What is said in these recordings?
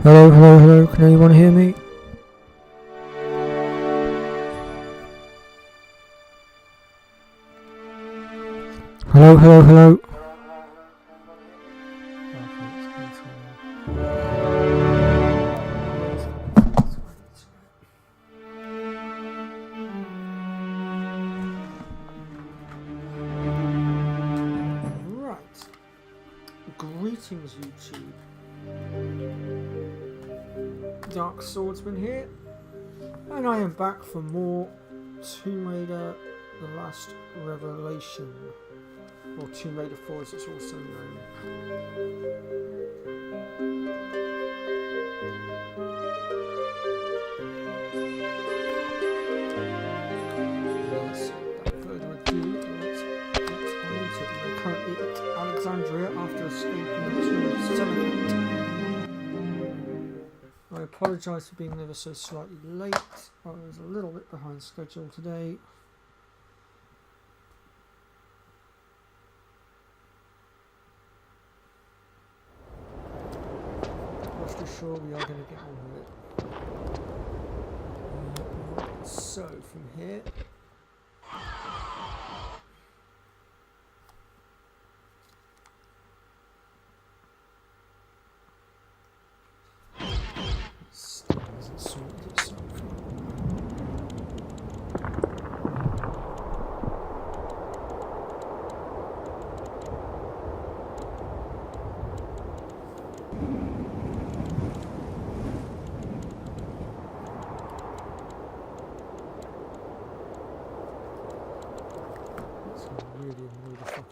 Hello, hello, hello, can anyone hear me? Hello, hello, hello. Right. Greetings, YouTube. Dark Swordsman here, and I am back for more Tomb Raider: The Last Revelation, or Tomb Raider 4 as it's also known. Without further ado, let's get on into it. We're currently at Alexandria after escaping the Tomb of Selenite. I apologise for being ever so slightly late. I was a little bit behind schedule today. Rest assured we are going to get on with it. Right, so from here. Still hasn't sorted itself. That's going to really annoy the fucking...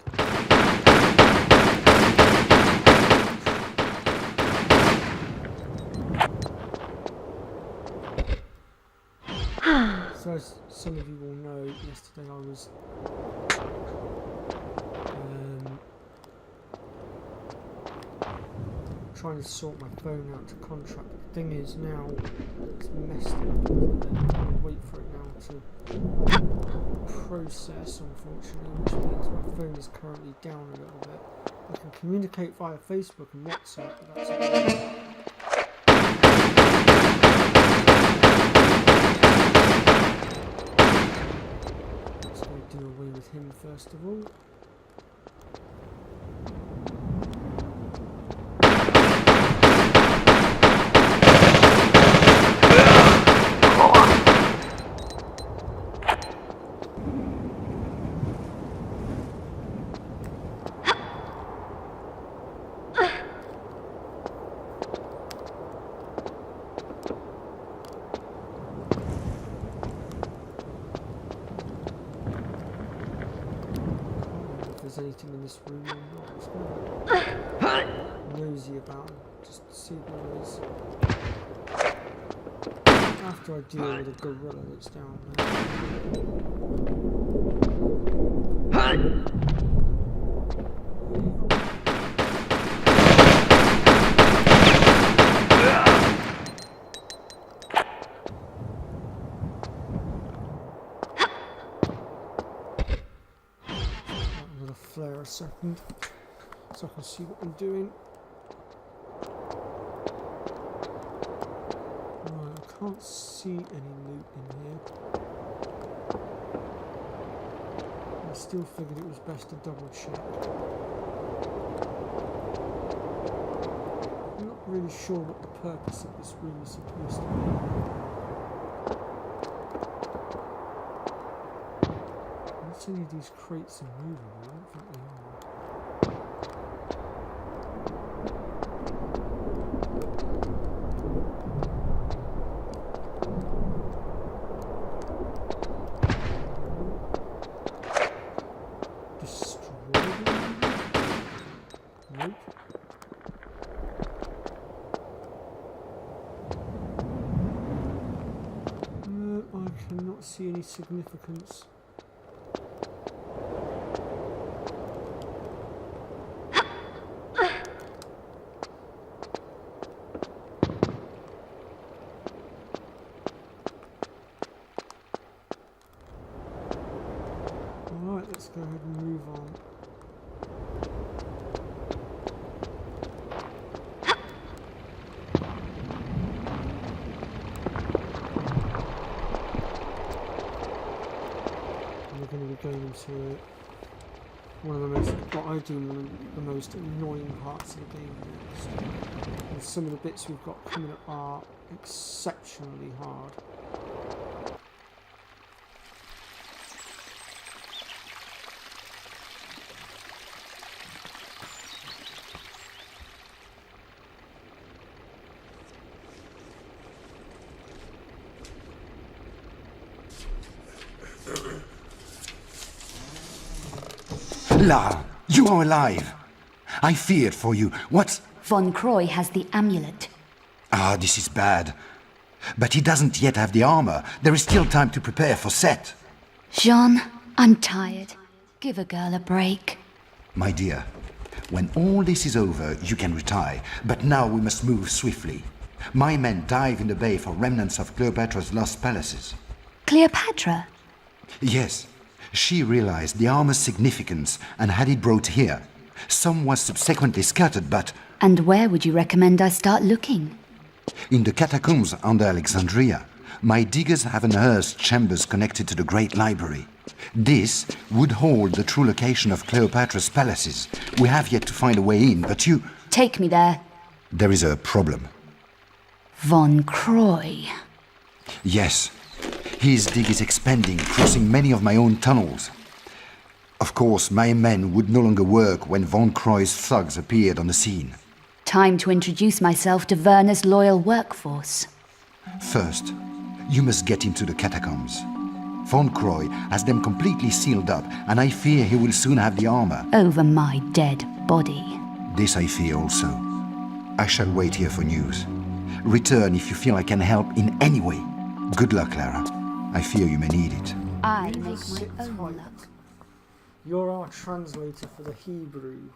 So as some of you will know, yesterday I was trying to sort my phone out to contract. The thing is now it's messed it up a little bit. I'm going to wait for it now to process, unfortunately, which means my phone is currently down a little bit. I can communicate via Facebook and WhatsApp, but that's about it. Do away with him first of all. Anything in this room or not. I'm just going to be nosy about it, just to see what it is. After I deal with a gorilla that's down there. Flare a second so I can see what I'm doing. Right, I can't see any loot in here. I still figured it was best to double check. I'm not really sure what the purpose of this room is supposed to be. Any of these crates are movable, I don't think they are. Destroy them? Nope. No, I cannot see any significance. Let's go ahead and move on. we're going into one of the most, what I do, one of the most annoying parts of the game next. And some of the bits we've got coming up are exceptionally hard. Lara, you are alive. I feared for you. What's... Von Croy has the amulet. Ah, this is bad. But he doesn't yet have the armor. There is still time to prepare for Set. Jean, I'm tired. Give a girl a break. My dear, when all this is over, you can retire. But now we must move swiftly. My men dive in the bay for remnants of Cleopatra's lost palaces. Cleopatra? Yes. She realized the armor's significance and had it brought here. Some was subsequently scattered, but... And where would you recommend I start looking? In the catacombs under Alexandria, my diggers have unearthed chambers connected to the Great Library. This would hold the true location of Cleopatra's palaces. We have yet to find a way in, but you... Take me there. There is a problem. Von Croy. Yes. His dig is expanding, crossing many of my own tunnels. Of course, my men would no longer work when Von Croy's thugs appeared on the scene. Time to introduce myself to Werner's loyal workforce. First, you must get into the catacombs. Von Croy has them completely sealed up, and I fear he will soon have the armor. Over my dead body. This I fear also. I shall wait here for news. Return if you feel I can help in any way. Good luck, Lara. I fear you may need it. I You make sit my own tight. luck. You're our translator for the Hebrew.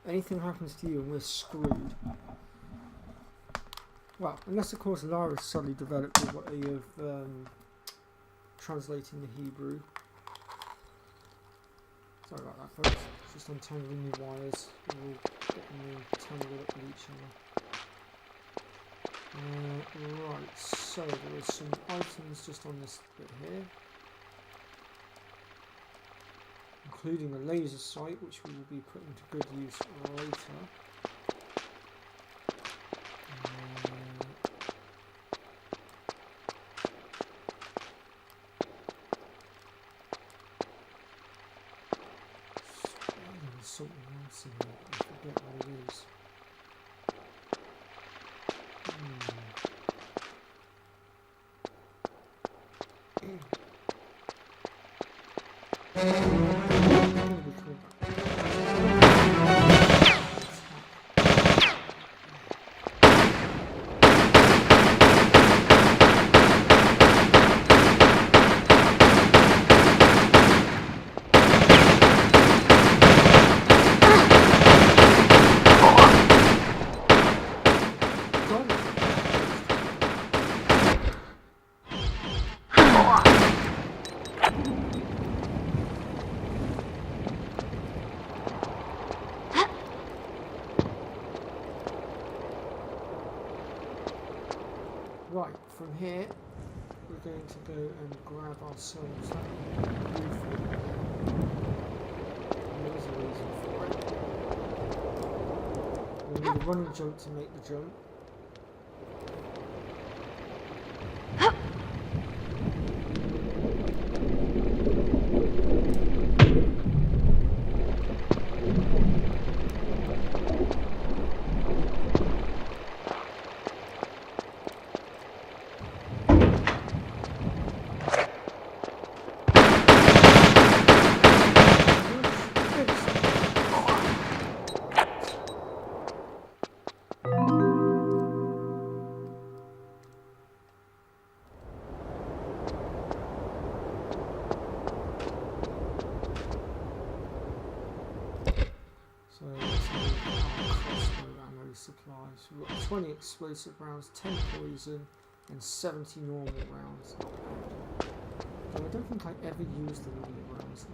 Anything happens to you and we're screwed. Well, unless of course Lara's suddenly developed a way of translating the Hebrew. Sorry about that, folks. Just untangling the wires. We're all getting tangled up with each other. Right, so there are some items just on this bit here, including a laser sight, which we will be putting to good use later. There's something else in there, I forget what it is. Right, from here we're going to go and grab ourselves that roof. There's a reason for it. We'll need a running jump to make the jump. So let's have our crossbow ammo supplies. We've got 20 explosive rounds, 10 poison, and 70 normal rounds. Though I don't think I ever used the normal rounds.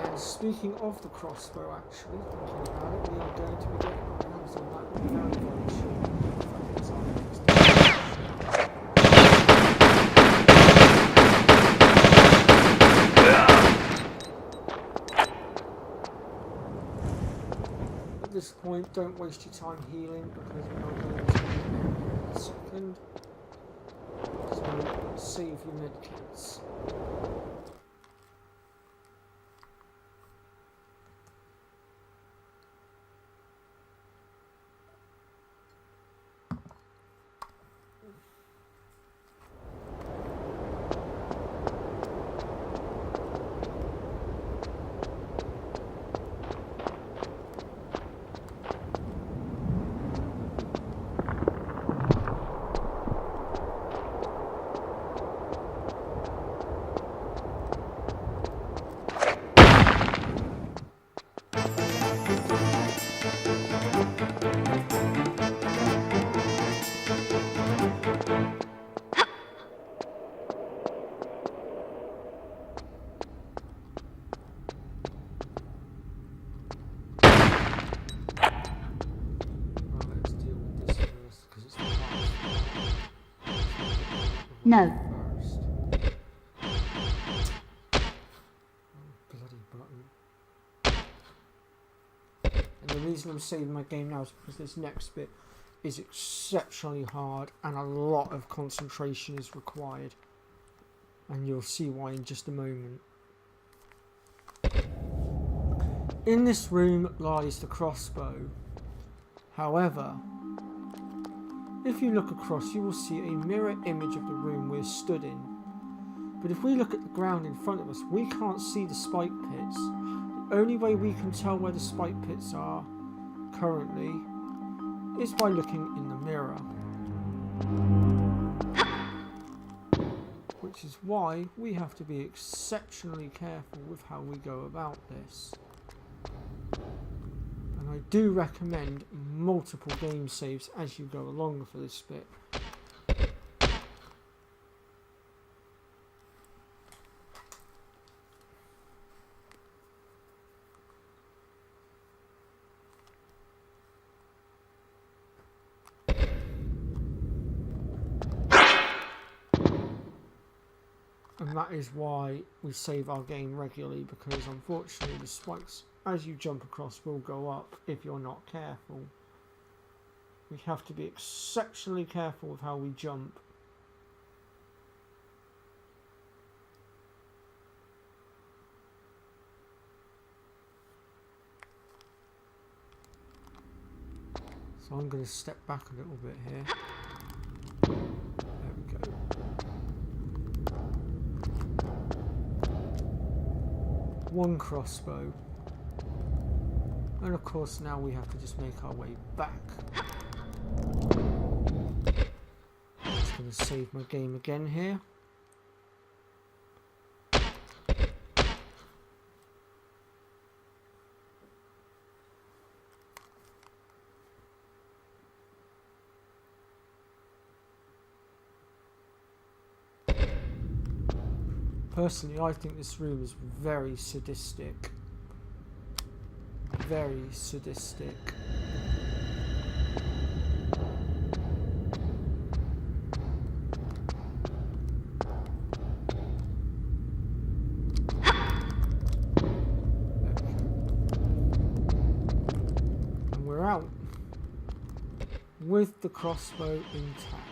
And speaking of the crossbow, actually, thinking about it, we are going to be getting our hands on that very, very shortly. In fact, it's our next point, don't waste your time healing because we're not going to in a second. So save your medkits. No. First. Bloody button. And the reason I'm saving my game now is because this next bit is exceptionally hard and a lot of concentration is required. And you'll see why in just a moment. In this room lies the crossbow. However, if you look across, you will see a mirror image of the room we're stood in. But if we look at the ground in front of us, we can't see the spike pits. The only way we can tell where the spike pits are currently is by looking in the mirror. Which is why we have to be exceptionally careful with how we go about this. And I do recommend multiple game saves as you go along for this bit. And that is why we save our game regularly, because unfortunately the spikes as you jump across will go up if you're not careful. We have to be exceptionally careful with how we jump. So I'm going to step back a little bit here. There we go. One crossbow. And of course now we have to just make our way back. Just going to save my game again here. Personally, I think this room is very sadistic. Very sadistic. And we're out with the crossbow intact.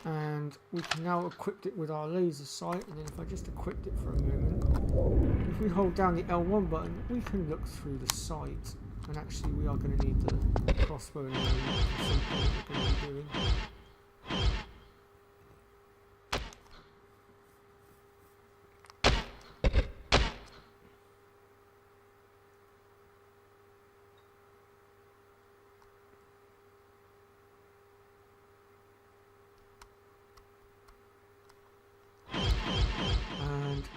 And we can now equip it with our laser sight, and then if I just equipped it for a moment, if we hold down the L1 button, we can look through the sight. And actually we are going to need the crossbow in a moment for something that we're going to be doing.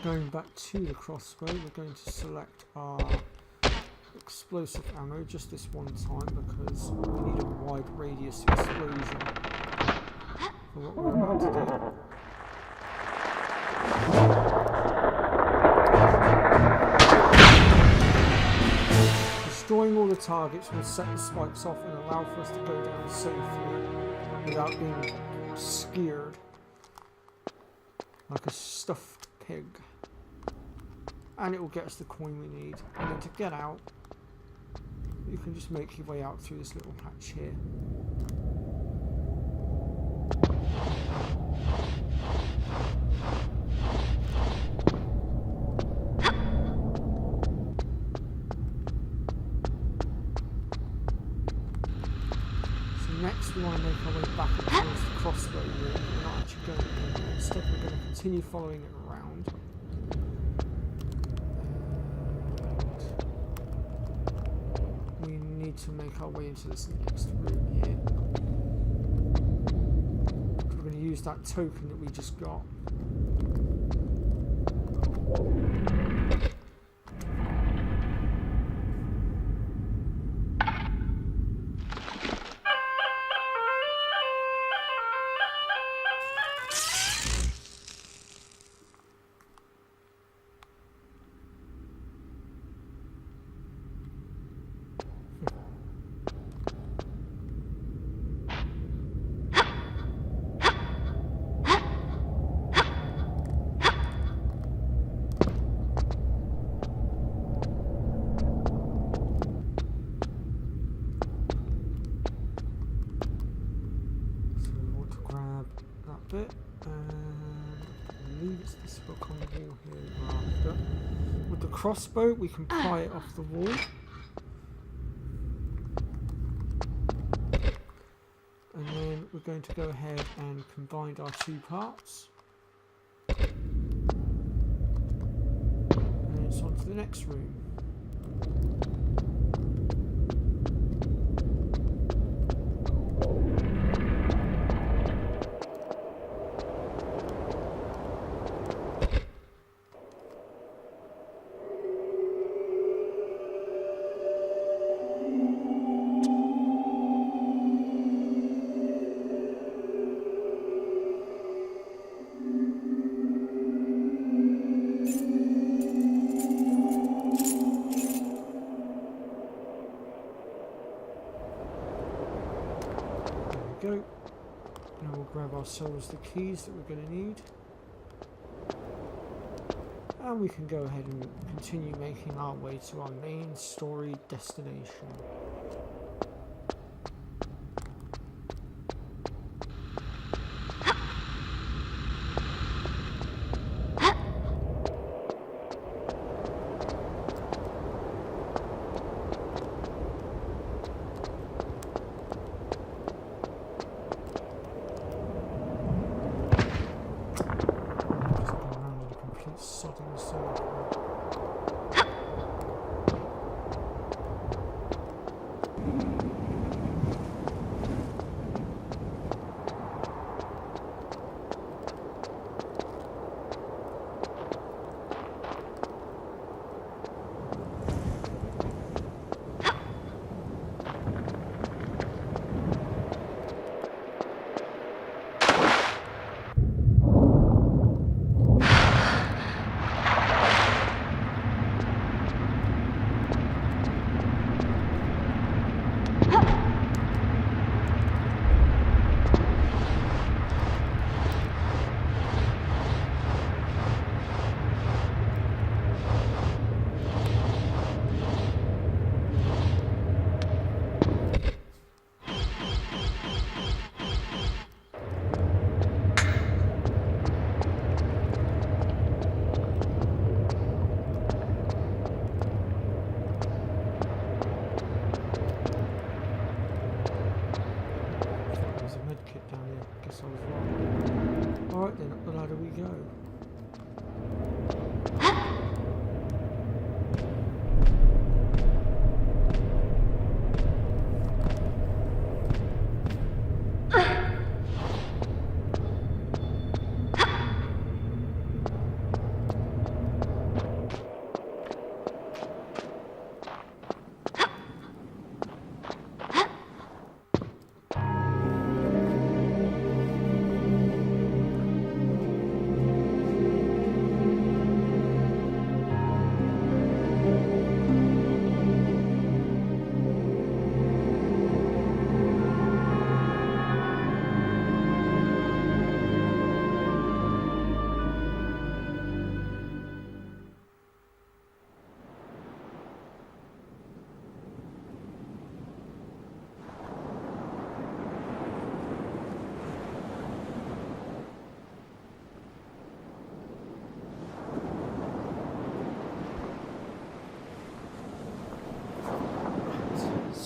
Going back to the crossbow, we're going to select our explosive ammo just this one time because we need a wide radius explosion for what we're about to do. Destroying all the targets will set the spikes off and allow for us to go down safely without being scared like a stuffed pig. And it will get us the coin we need. And then to get out, you can just make your way out through this little hatch here. Next we want to make our way back towards the crossbow room. We're not actually going to, instead we're going to continue following it around. And we need to make our way into this next room here. We're going to use that token that we just got. Bit, and I believe it's this book on the wall here after. With the crossbow, we can pry it off the wall. And then we're going to go ahead and combine our two parts. And then it's on to the next room. Go. Now we'll grab ourselves the keys that we're going to need. And we can go ahead and continue making our way to our main story destination. Alright then, up the ladder we go.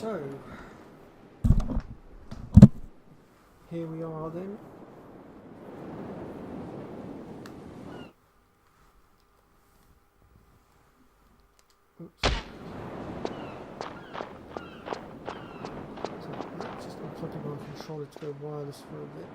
So, here we are then. Oops. So, let's just unplugging my controller to go wireless for a bit.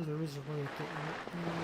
There is a way of getting it there.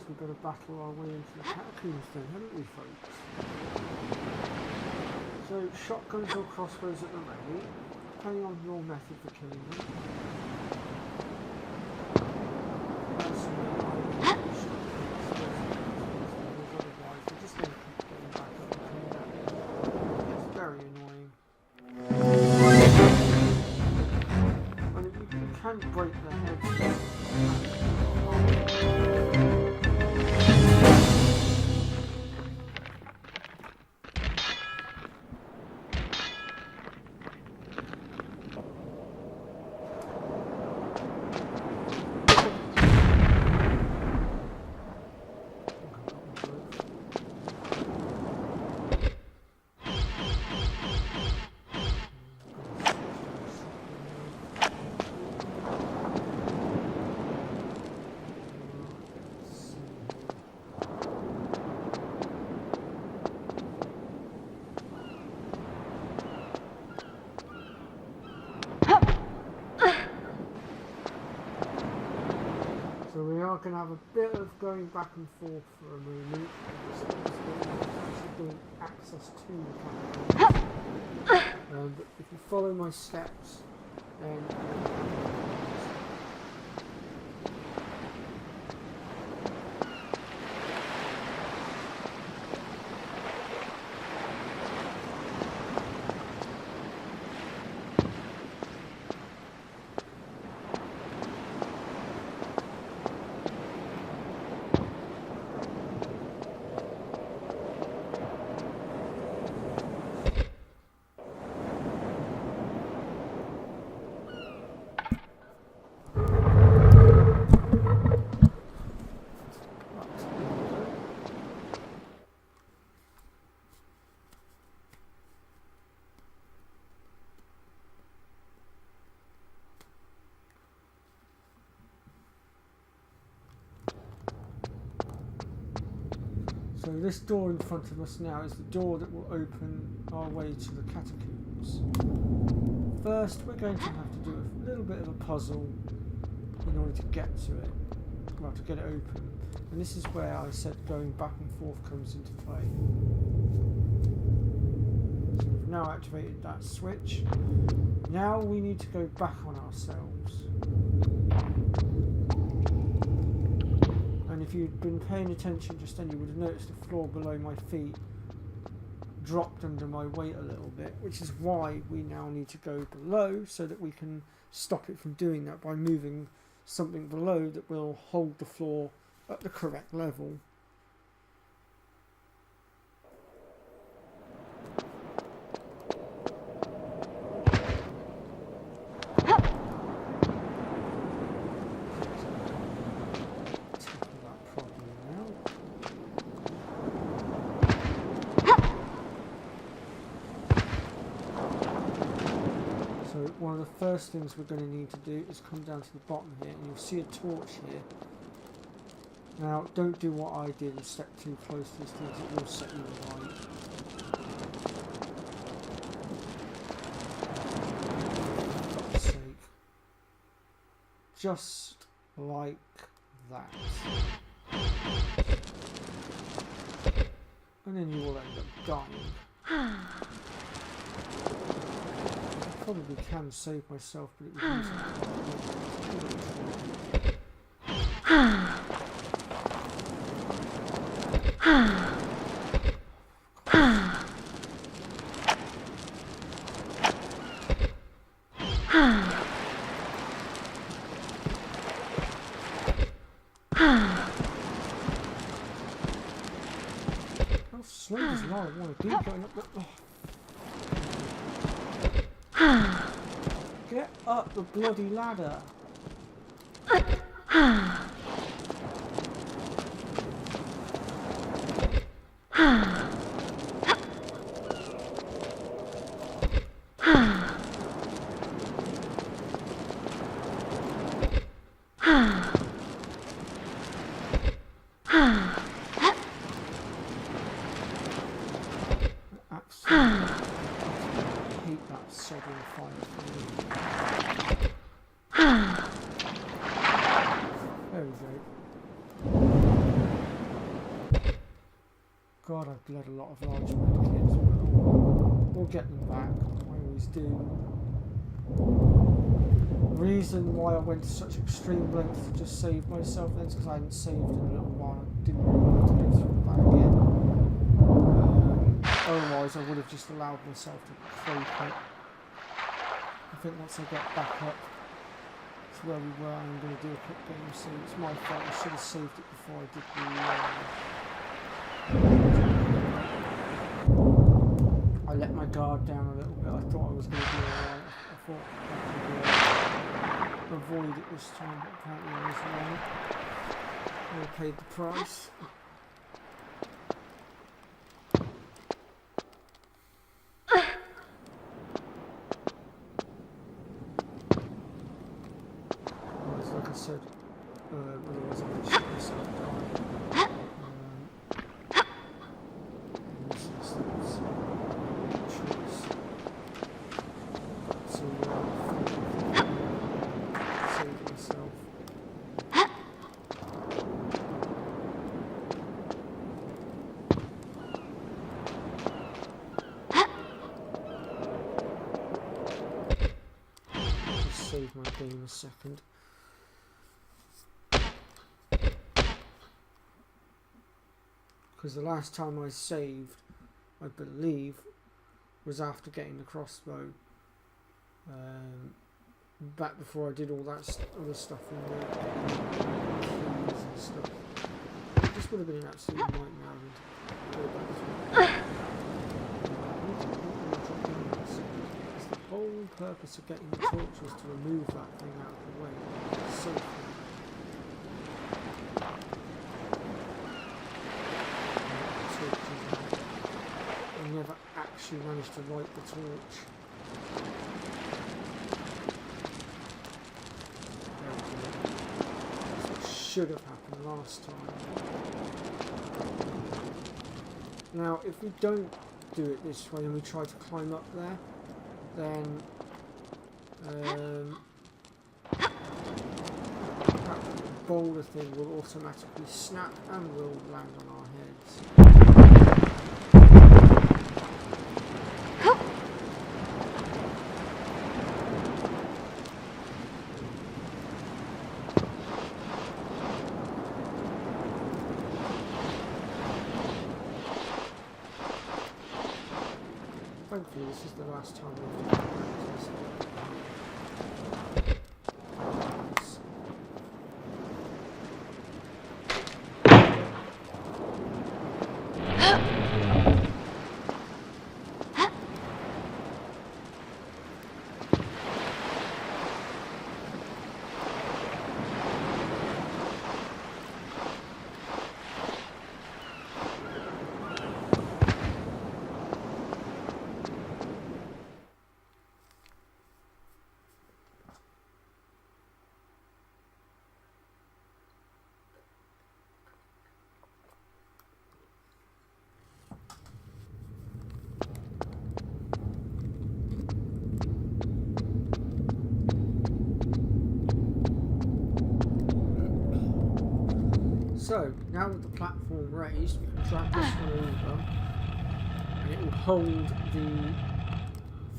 We've got to battle our way into the catacombs then, haven't we, folks? So, shotguns or crossbows at the ready, depending on your method for killing them. Personally, I would use otherwise they're just going to keep getting back up and coming down. It's very annoying. I mean, you can break their heads. Going to have a bit of going back and forth for a moment. Actually doing access to the catacombs. But if you follow my steps, then So this door in front of us now is the door that will open our way to the catacombs. First, we're going to have to do a little bit of a puzzle in order to get to it. Well, to get it open. And this is where I said going back and forth comes into play. So we've now activated that switch. Now we need to go back on ourselves. And if you'd been paying attention just then, you would have noticed the floor below my feet dropped under my weight a little bit, which is why we now need to go below so that we can stop it from doing that by moving something below that will hold the floor at the correct level. One of the first things we're going to need to do is come down to the bottom here, and you'll see a torch here. Now, don't do what I did and step too close to these things, it will set you alight. For God's sake. Just like that. And then you will end up dying. Probably can save myself, but it would use how slow does Lara want to be going up the... Get up the bloody ladder! God, I've bled a lot of large medikits. We'll get them back. I always do. The reason why I went to such extreme lengths to just save myself then is because I hadn't saved in a little while. I didn't really want to go through that again. Otherwise, I would have just allowed myself to croak it. I think once I get back up to where we were, I'm going to do a quick game save. It's my fault. I should have saved it before I did I let my guard down a little bit. I thought I was going to be alright. I thought I could avoid it this time, but apparently I was wrong. I paid the price. Like I said, otherwise I would shut myself down. Save my game a second. Because the last time I saved, I believe, was after getting the crossbow. Back before I did all that other stuff in the keys and stuff. This would have been an absolute nightmare. The whole purpose of getting the torch was to remove that thing out of the way. So I never actually managed to light the torch. That's what should have happened last time. Now, if we don't do it this way and we try to climb up there, then that boulder thing will automatically snap and will land on our heads. Thankfully, this is the last time we've done practice. So, now with the platform raised, we can drag this one over and it will hold the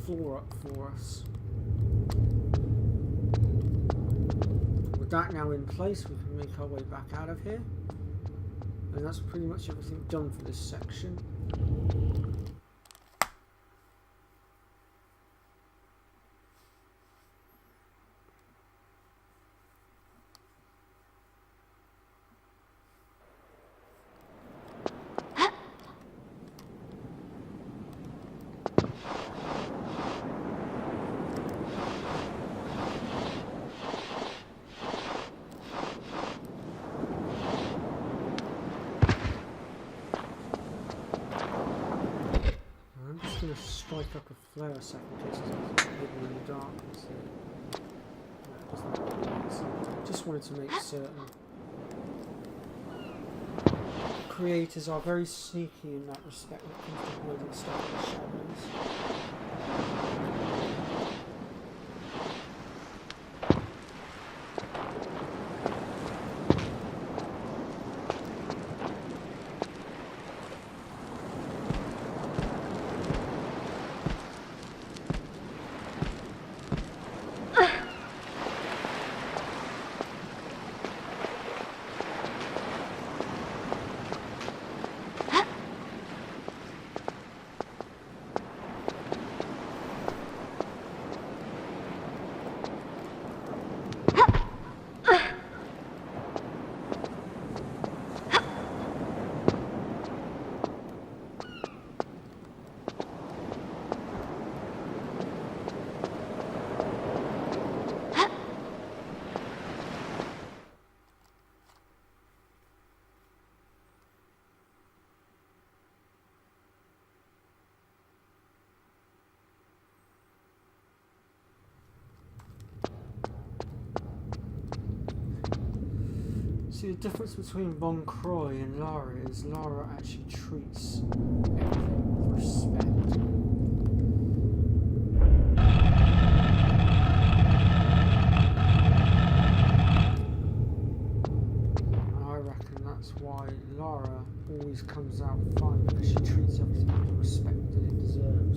floor up for us. With that now in place, we can make our way back out of here. And that's pretty much everything done for this section. Strike up a flare a second in case it's hidden in the darkness. Just wanted to make certain. Creators are very sneaky in that respect when it comes to hiding stuff in the shadows. See, the difference between Von Croy and Lara is Lara actually treats everything with respect. And I reckon that's why Lara always comes out fine, because she treats everything with the respect that it deserves.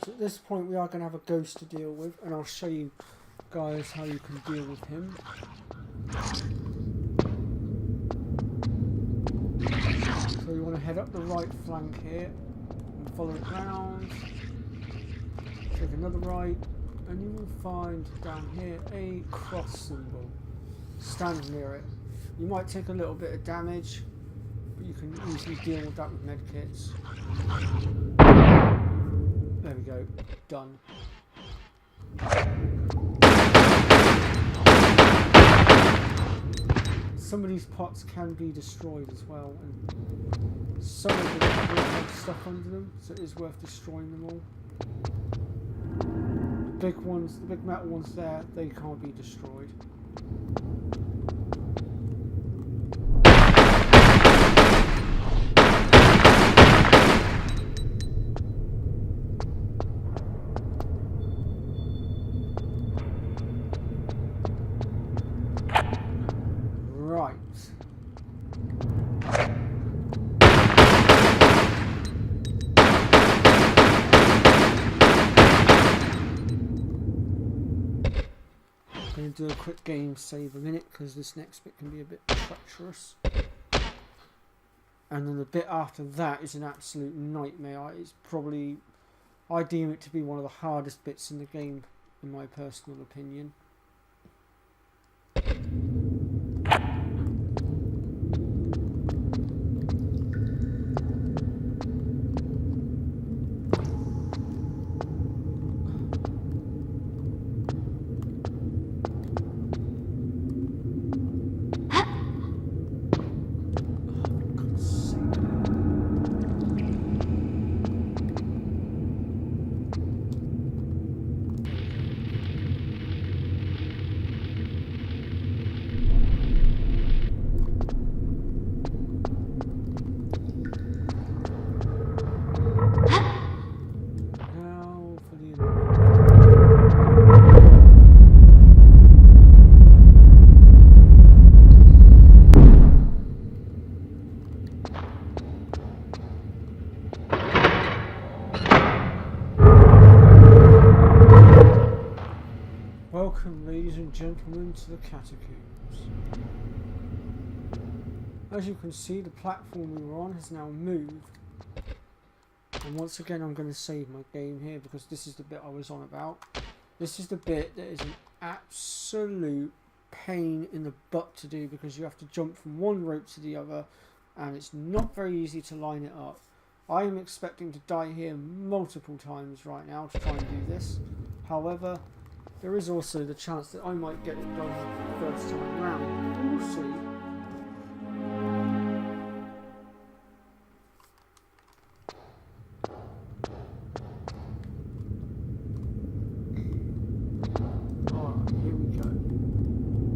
At this point we are going to have a ghost to deal with, and I'll show you guys how you can deal with him. So you want to head up the right flank here and follow it round, take another right, and you will find down here a cross symbol. Stand near it. You might take a little bit of damage, but you can easily deal with that with medkits. There we go. Done. Some of these pots can be destroyed as well, and some of them will have stuff under them, so it is worth destroying them all. The big ones, the big metal ones there, they can't be destroyed. I'm going to do a quick game save a minute because this next bit can be a bit treacherous. And then the bit after that is an absolute nightmare. It's probably, I deem it to be one of the hardest bits in the game, in my personal opinion. Welcome, ladies and gentlemen, to the catacombs. As you can see, the platform we were on has now moved. And once again, I'm going to save my game here because this is the bit I was on about. This is the bit that is an absolute pain in the butt to do because you have to jump from one rope to the other and it's not very easy to line it up. I am expecting to die here multiple times right now to try and do this. However, there is also the chance that I might get it done the first time round. We'll see. Alright, here we go.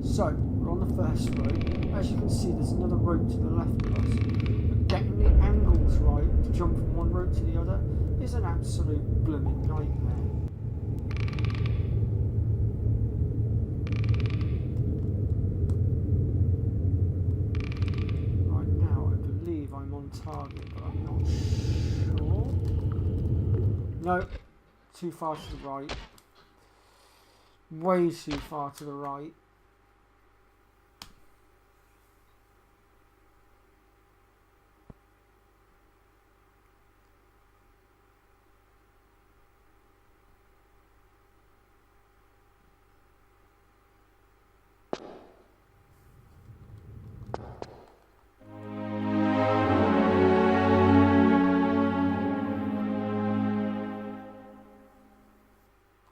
So, we're on the first rope. As you can see, there's another rope to the left of us. But getting the angles right to jump from one rope to the other is an absolute blooming nightmare. Target, but I'm not sure. No, too far to the right. Way too far to the right.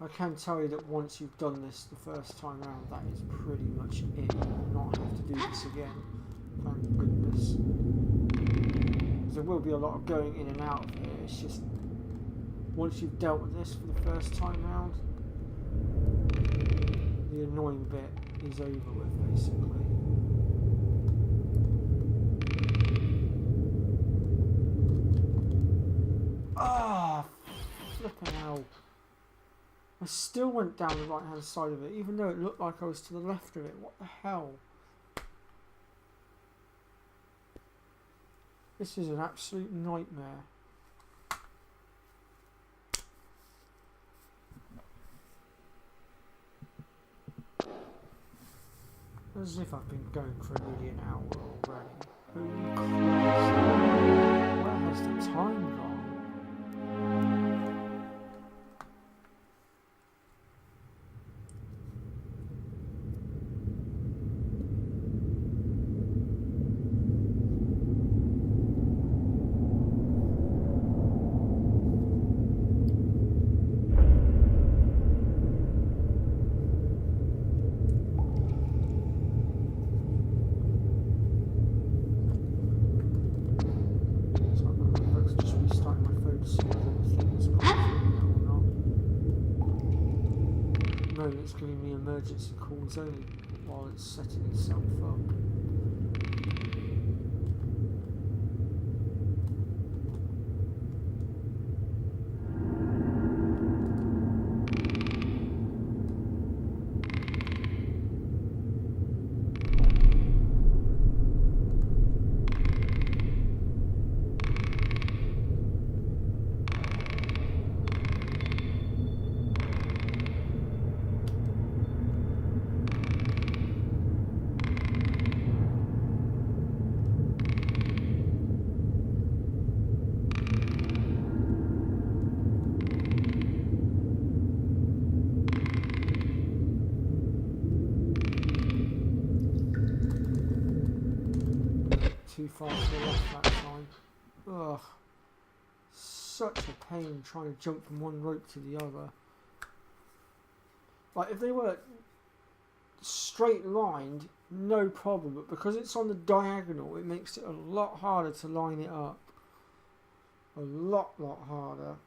I can tell you that once you've done this the first time round, that is pretty much it. You will not have to do this again. Thank goodness. There will be a lot of going in and out of here. It's just once you've dealt with this for the first time round, the annoying bit is over with, basically. Ah, flipping hell. I still went down the right hand side of it, even though it looked like I was to the left of it. What the hell? This is an absolute nightmare. As if I've been going for nearly an hour already. Holy Christ. Where has the time gone? showing it's giving me emergency calls only while it's setting itself up. Too far to the left that time. Ugh. Such a pain trying to jump from one rope to the other. Like, if they were straight lined, no problem, but because it's on the diagonal, it makes it a lot harder to line it up. A lot harder.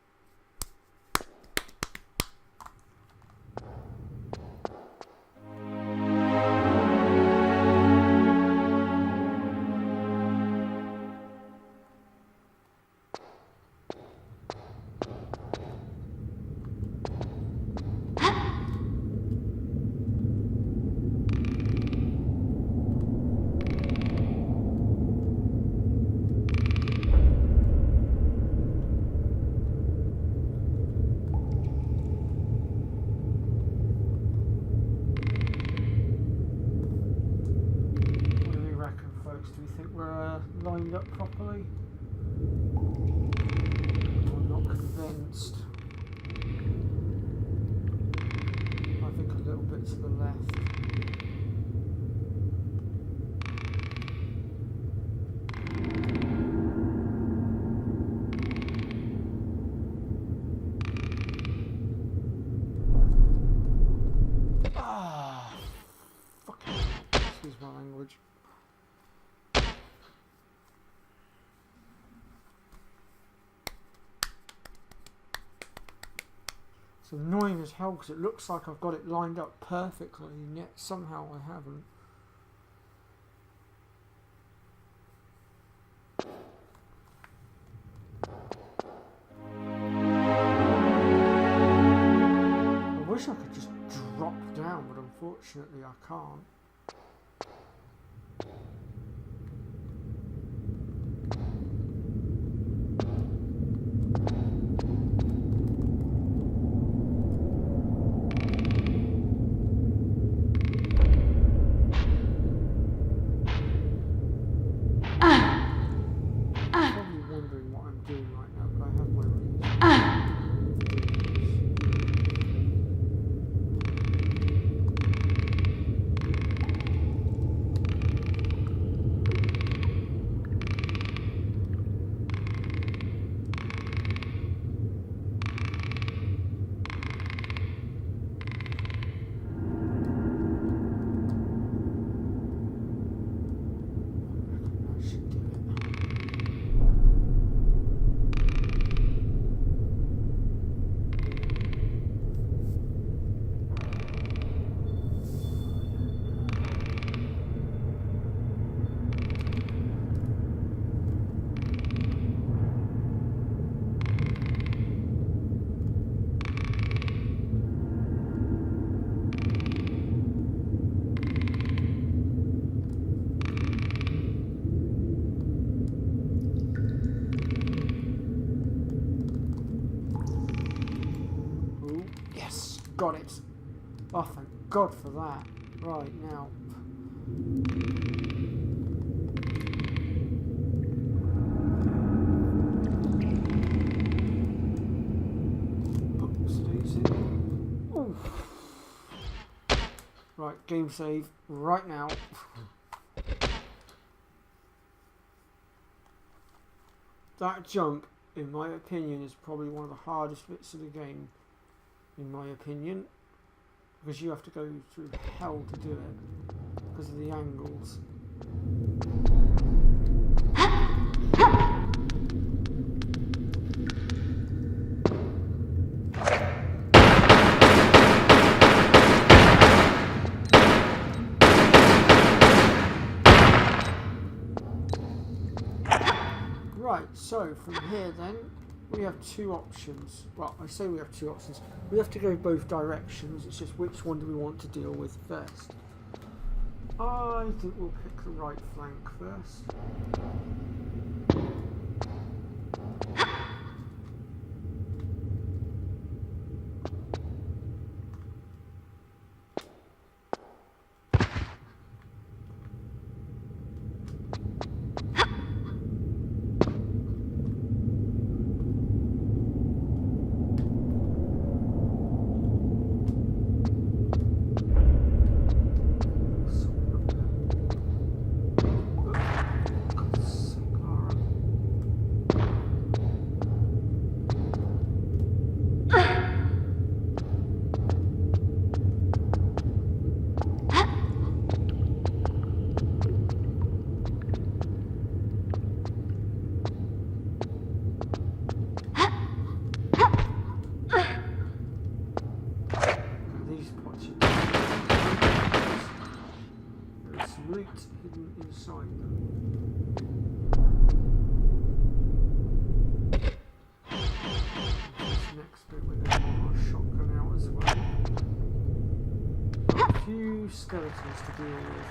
Lined up properly. I'm not convinced. I think a little bit to the left. Ah, fucking. Excuse my language. It's annoying as hell because it looks like I've got it lined up perfectly and yet somehow I haven't. I wish I could just drop down, but unfortunately I can't. Got it. Oh, thank God for that. Right, now. Ooh. Right, game save right now. That jump, in my opinion, is probably one of the hardest bits of the game. In my opinion, because you have to go through hell to do it because of the angles. Right, so from here then, we have two options. Well, I say we have two options. We have to go both directions. It's just which one do we want to deal with first. I think we'll pick the right flank first. Hidden inside them. This next bit with a shotgun out as well. A few skeletons to deal with.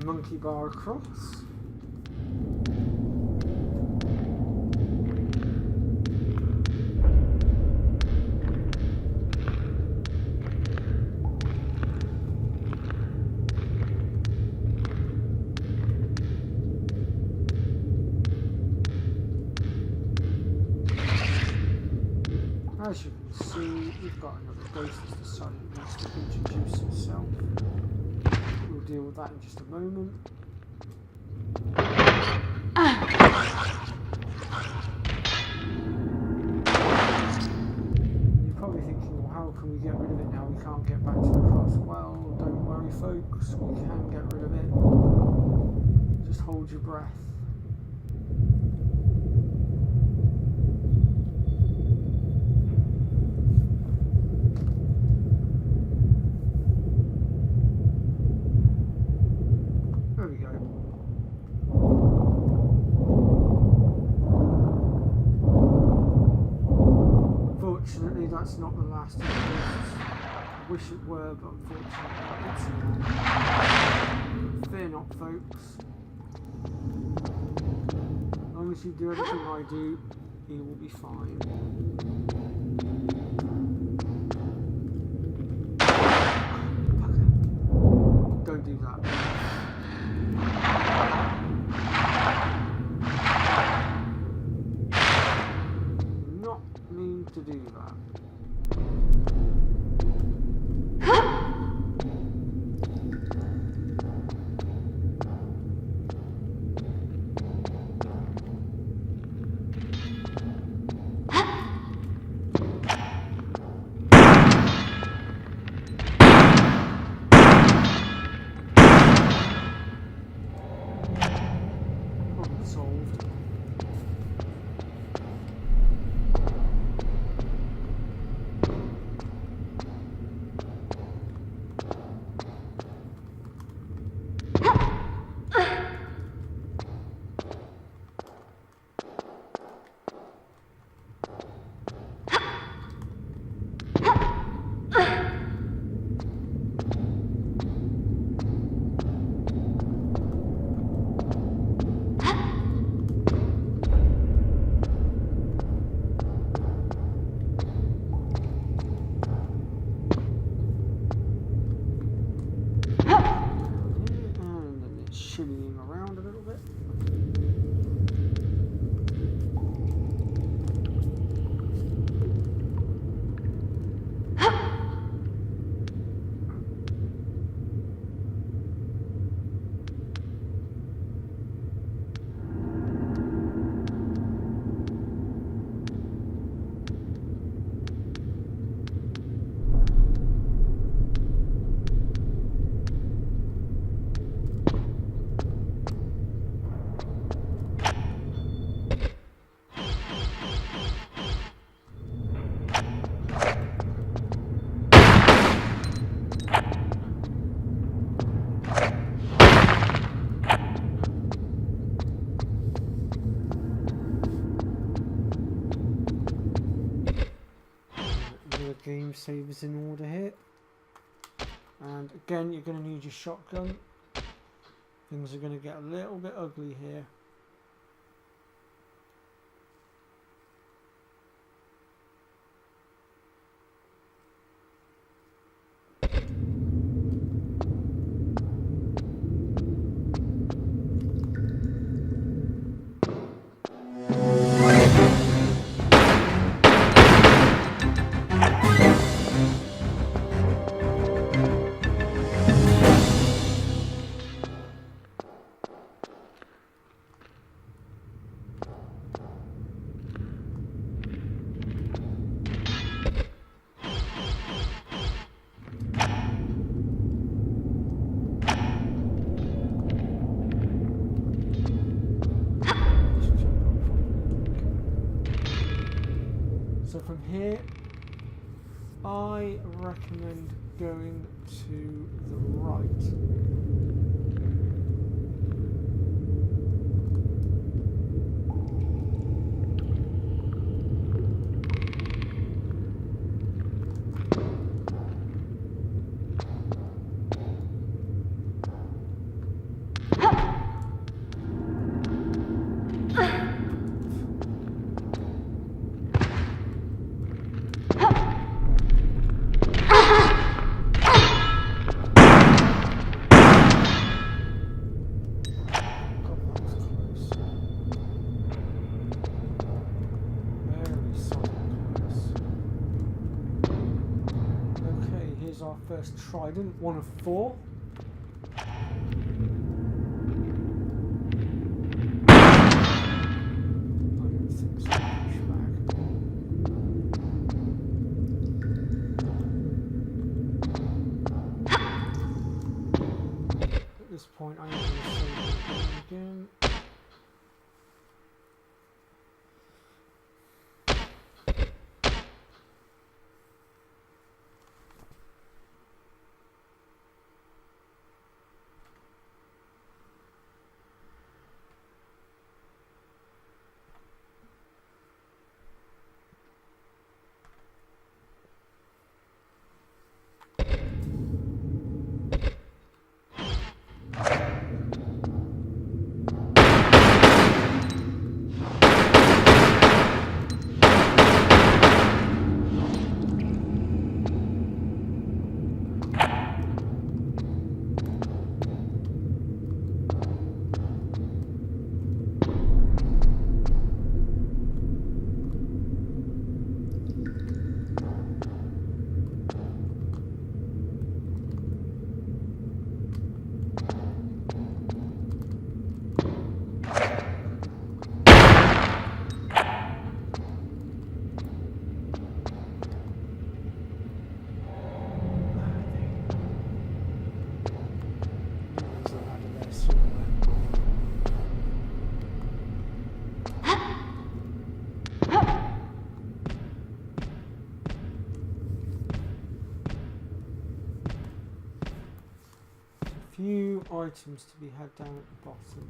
Monkey bar across. As you can see, we've got another ghost that's decided it wants to introduce himself. We'll deal with that in just a moment. You're probably thinking, well, how can we get rid of it now? We can't get back to the cross. Well, don't worry, folks. We can get rid of it. Just hold your breath. Unfortunately, that's not the last of the ghosts. I wish it were, but unfortunately it's not. Fear not, folks. As long as you do everything I do, you will be fine. Don't do that. To do that. savers in order here. And again, you're going to need your shotgun. Things are going to get a little bit ugly here. So from here, I recommend going to the right. Our first trident, one of 4. I don't think so. At this point, I'm going to save it again. Few items to be had down at the bottom.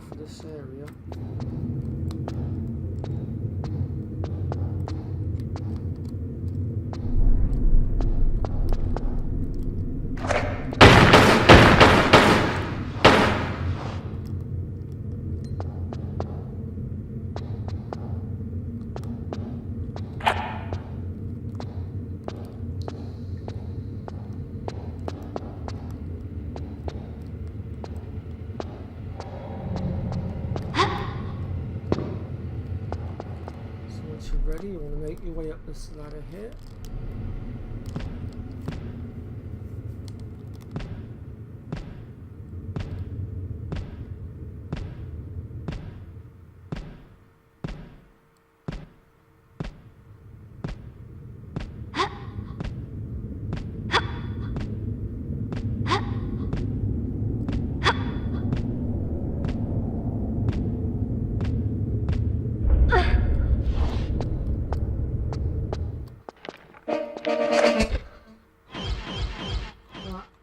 for this area. Ready? You want to make your way up this ladder here.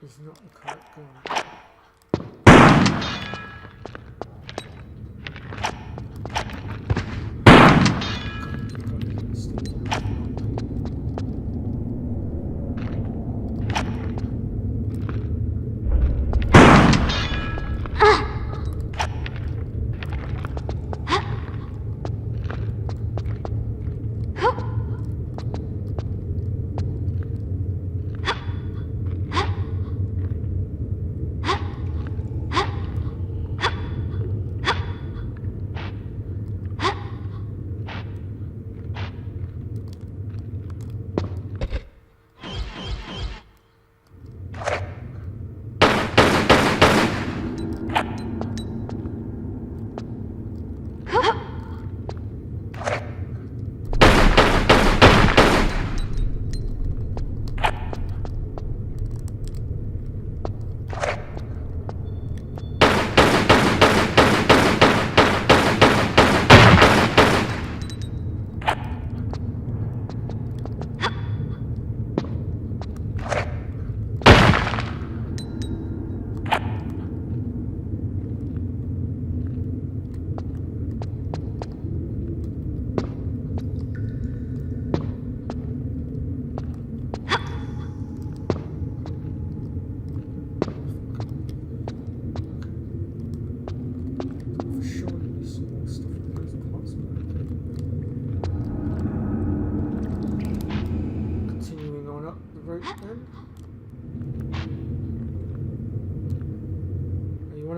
Is not the correct gun.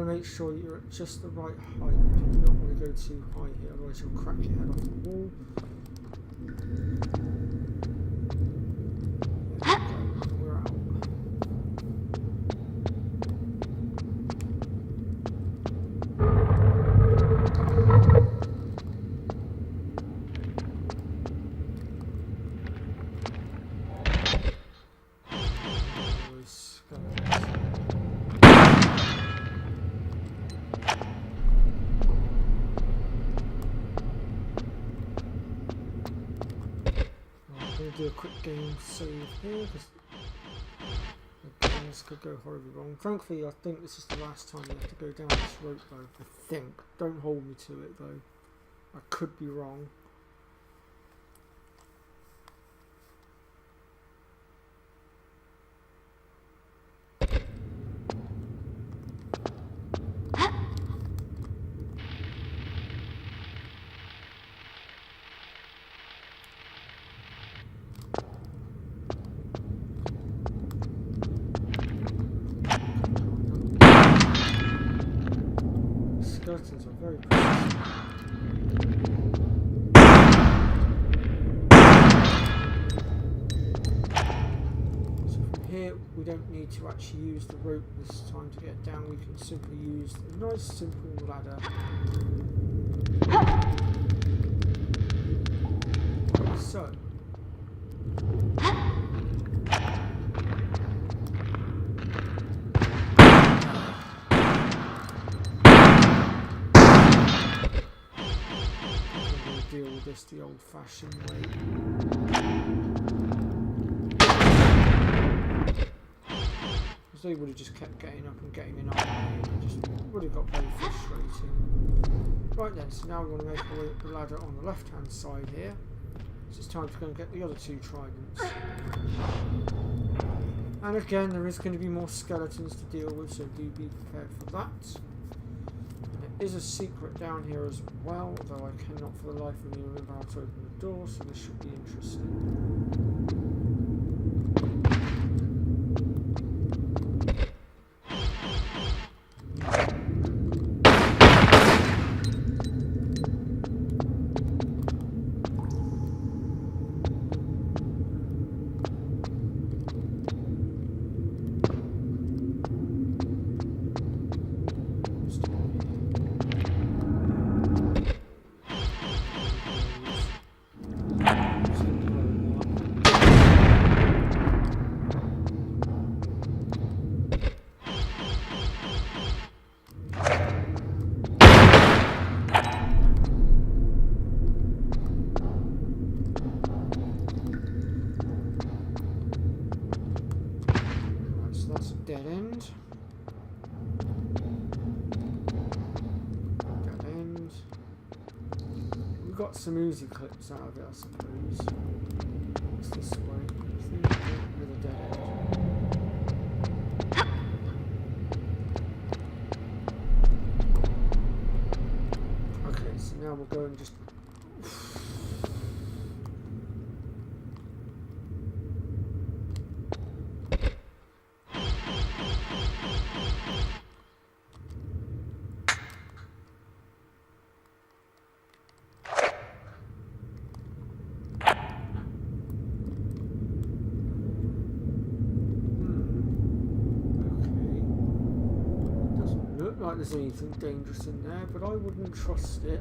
Make sure you're at just the right height. You do not want to go too high here, otherwise you'll crack your head off the wall. Okay, we're out. Do a quick game save here because the games could go horribly wrong. Thankfully, I think this is the last time you have to go down this rope though. I think. Don't hold me to it though. I could be wrong. Skeletons are very precious. So from here we don't need to actually use the rope this time to get down. We can simply use a nice simple ladder. Like so. Deal with this the old-fashioned way. Because they would have just kept getting up and getting in our way, and it just would have got very frustrating. Right then, so now we want to make a ladder on the left hand side here. So it's time to go and get the other 2 tridents. And again, there is going to be more skeletons to deal with, so do be prepared for that. And there is a secret down here as well, though I cannot for the life of me remember how to open the door, so this should be interesting. Dead end. Dead end. We got some Uzi clips out of it, I suppose. What's this way? With a dead end. Okay, so now we'll go and just. Like there's anything dangerous in there, but I wouldn't trust it.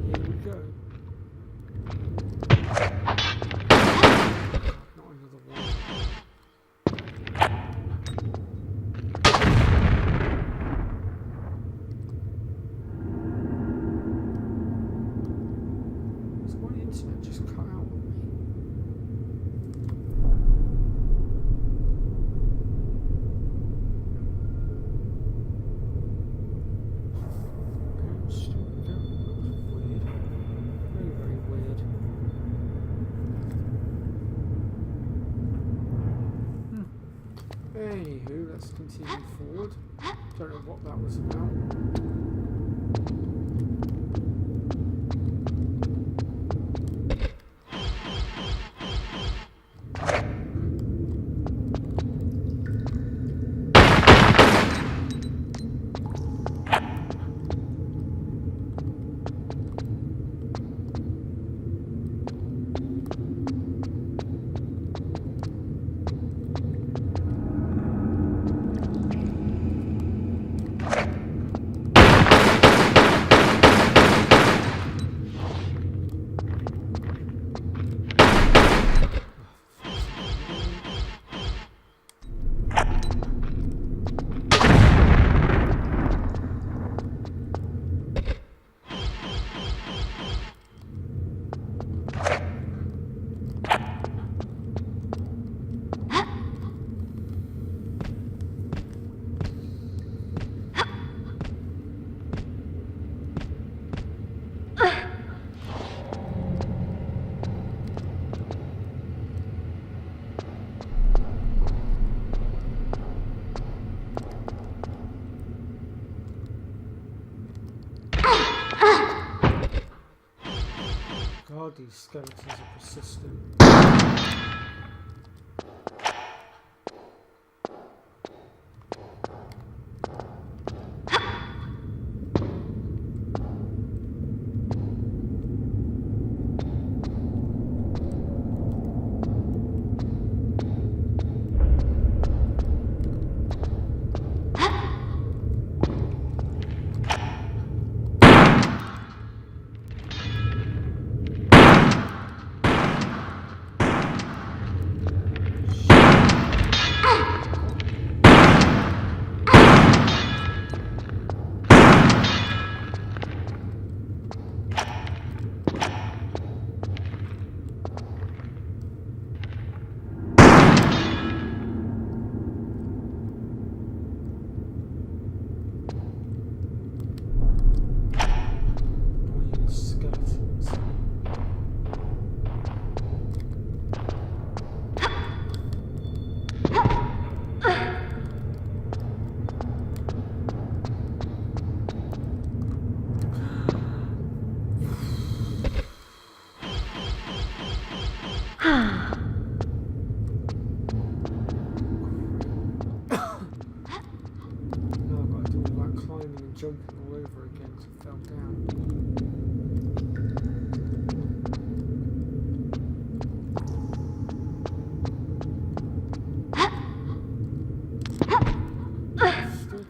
Here we go. Not another one. Is my internet just cut out on me? Anywho, let's continue forward. Don't know what that was about. God, these skeletons are persistent.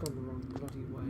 I've gone the wrong bloody way.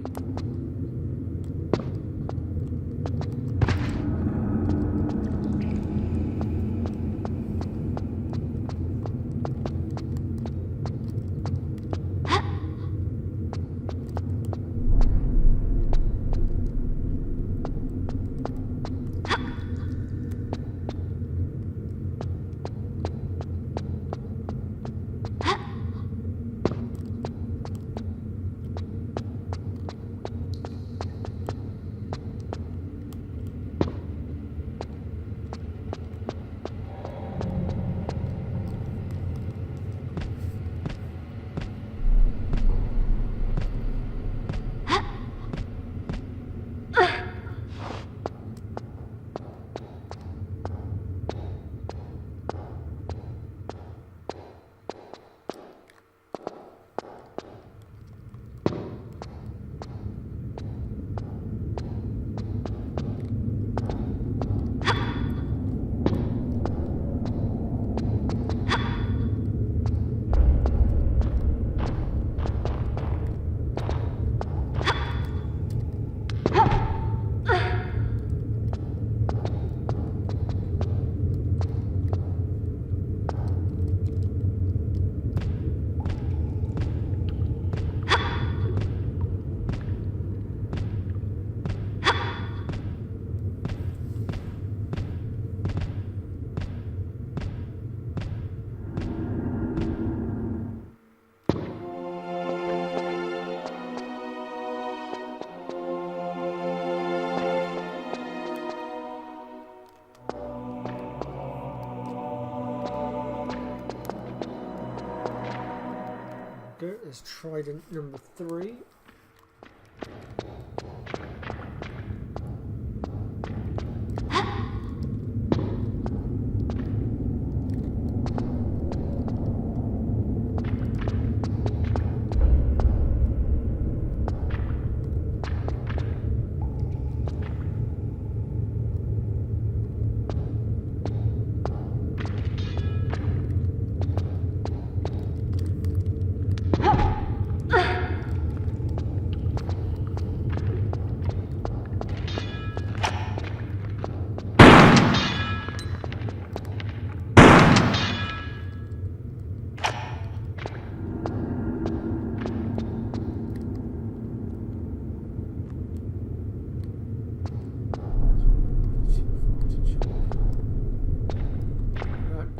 There's trident number 3.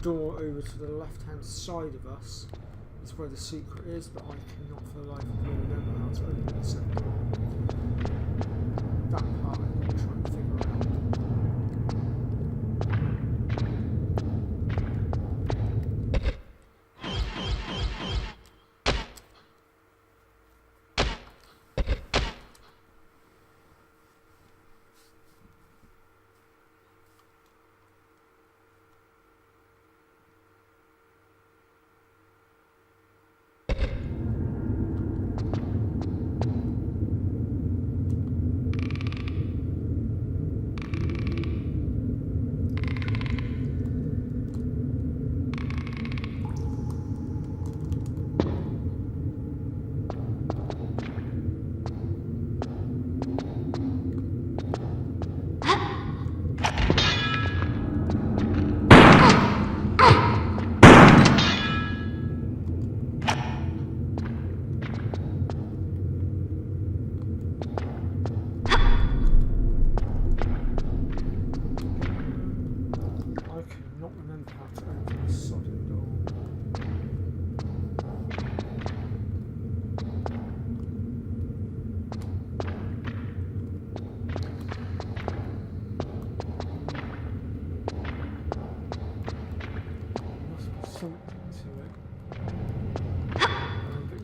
Door over to the left hand side of us is where the secret is, but I cannot for the life of me remember how to open the second door. That part I need to try and figure out.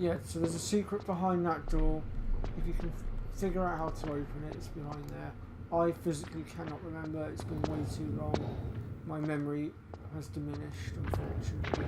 Yeah, so there's a secret behind that door. If you can figure out how to open it, it's behind there. I physically cannot remember. It's been way too long. My memory has diminished, unfortunately.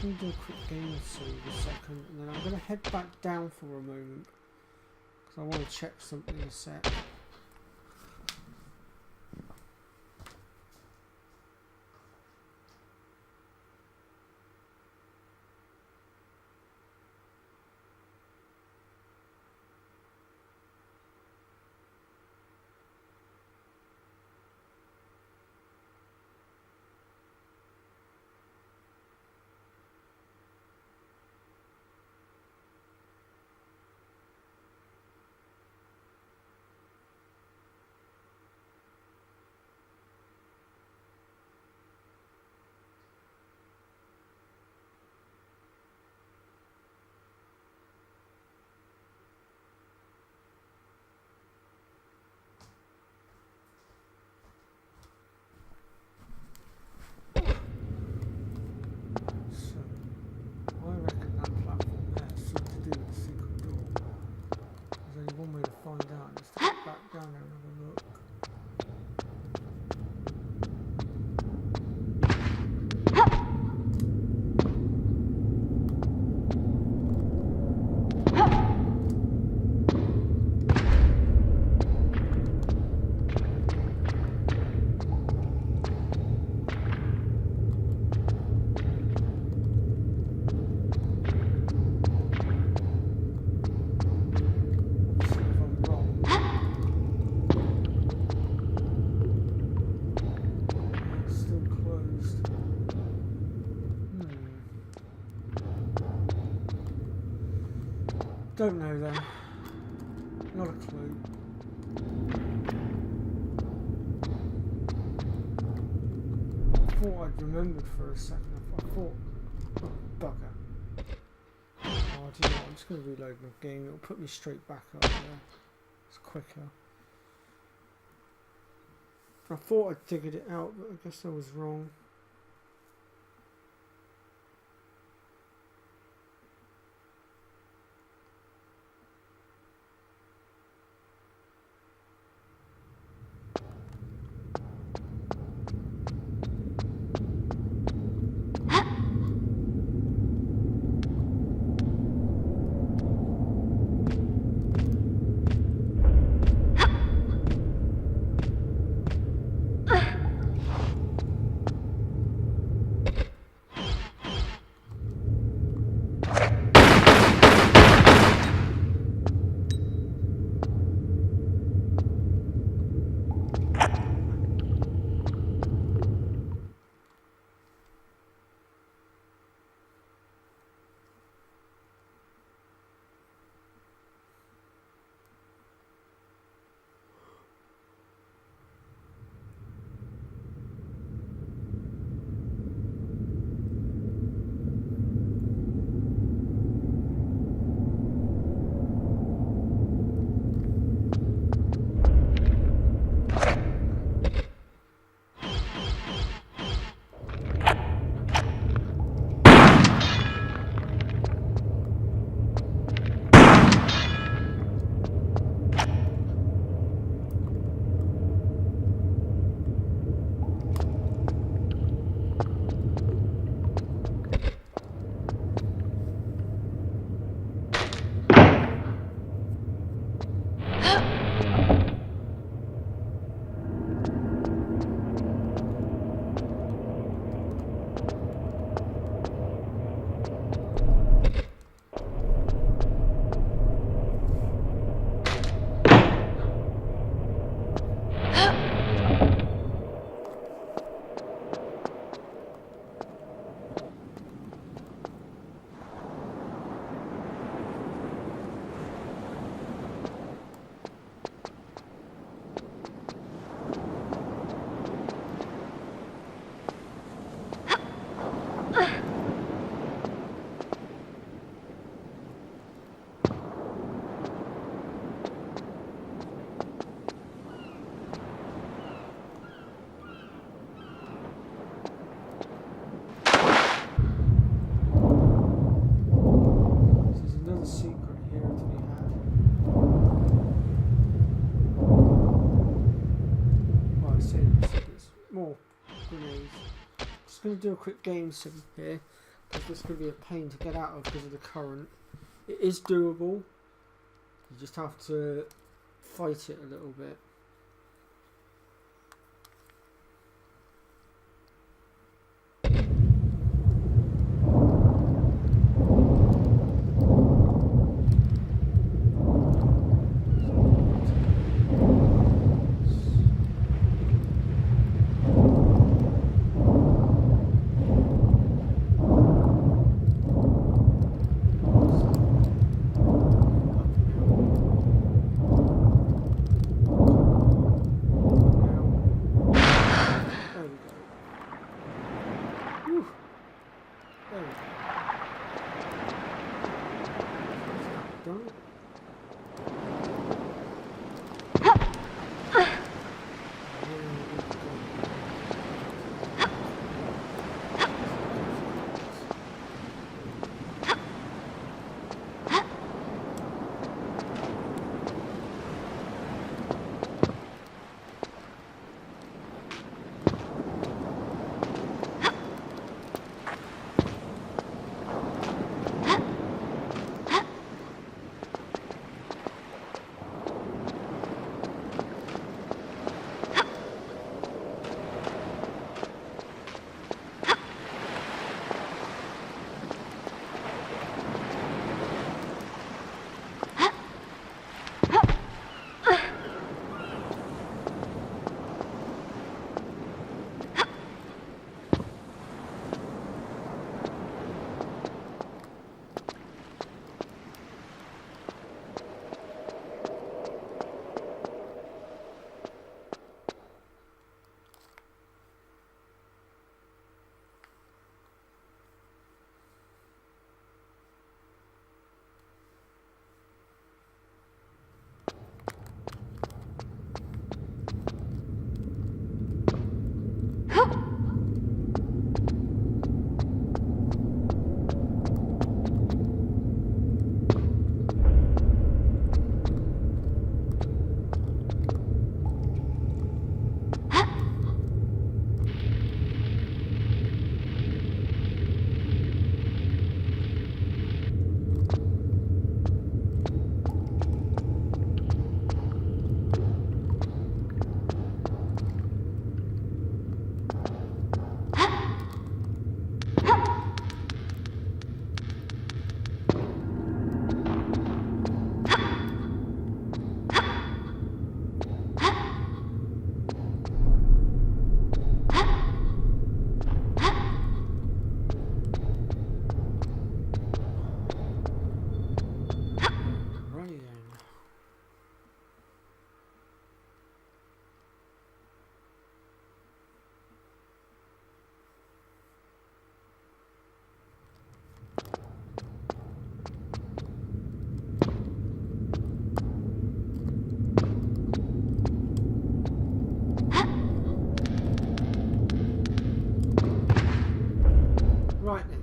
going to do a quick game save a second, and then I'm going to head back down for a moment because I want to check something a sec. Don't know then. Not a clue. I thought I'd remembered for a second. I thought, oh, bugger. Oh, do you know what? I'm just going to reload my game. It'll put me straight back up there. It's quicker. I thought I'd figured it out, but I guess I was wrong. Just going to do a quick game sim here. because this could be a pain to get out of because of the current. It is doable. You just have to fight it a little bit.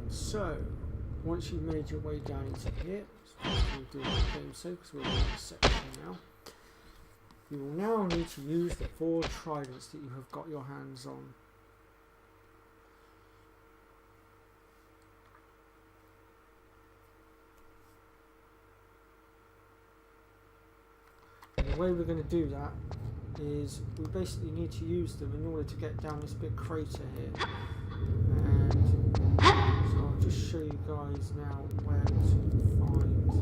So, once you've made your way down into here, we'll do the game so because we're in this section now. You will now need to use the 4 tridents that you have got your hands on. And the way we're going to do that is we basically need to use them in order to get down this big crater here. And so I'll just show you guys now where to find the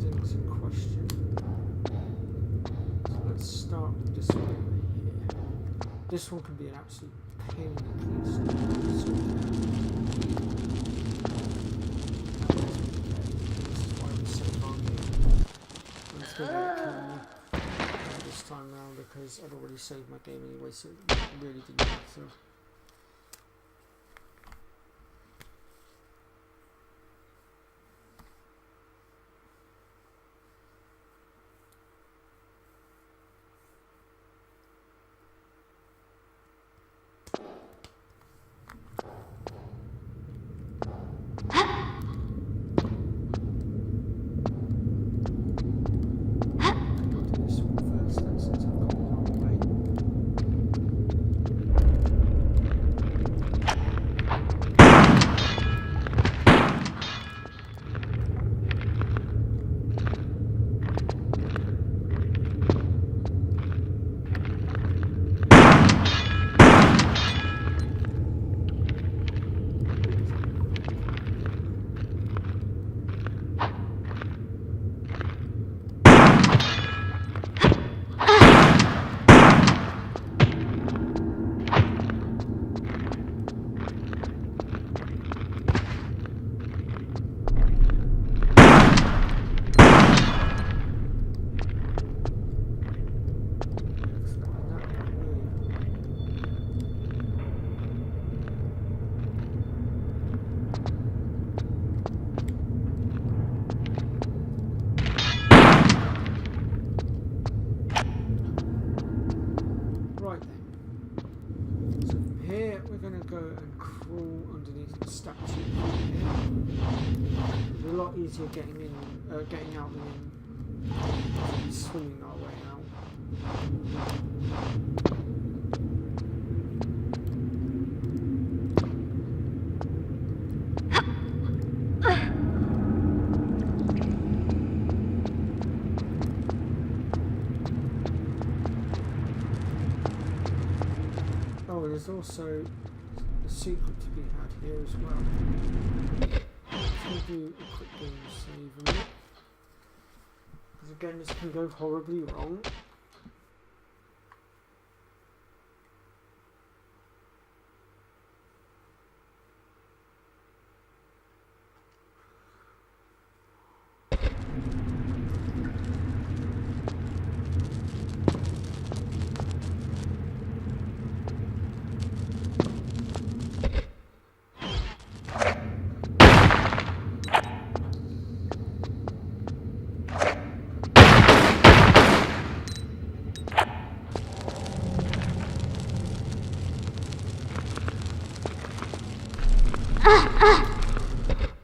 things in question. So let's start with this one here. This one can be an absolute pain in the knees. This is why I'm so hard. Let's go back this time round because I'd already saved my game anyway, so it really didn't matter. go and crawl underneath the statue here. It'll be a lot easier getting in, getting out than swinging our way out. Oh, there's also a secret to be had here as well. Let's do a quick game save a minute. Because again, this can go horribly wrong.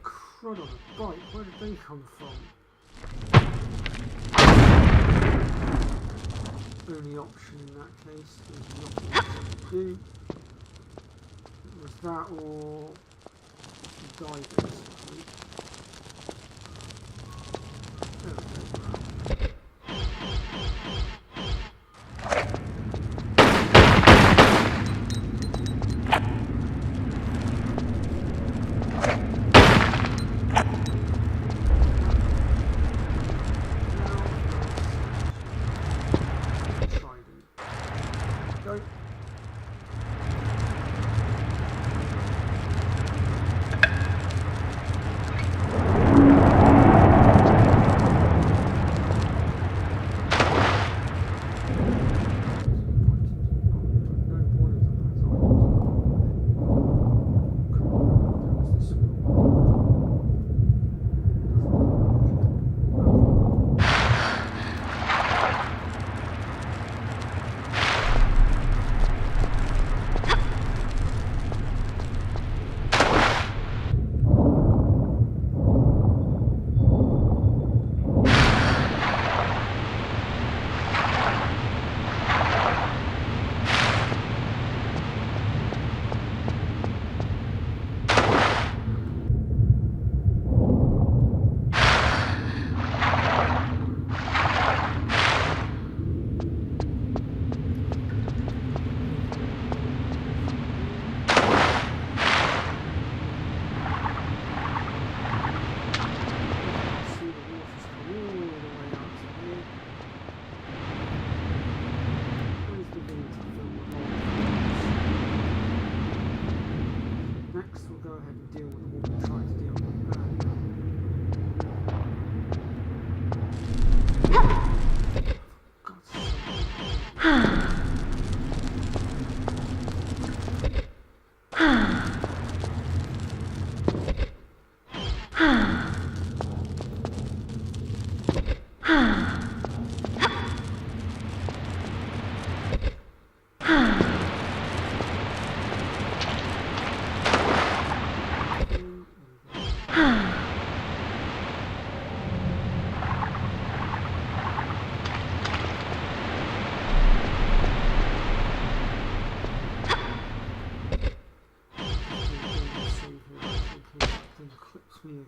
Crud on a bike, where did they come from? Only option in that case is not what to do. It was that or die basically. There we go.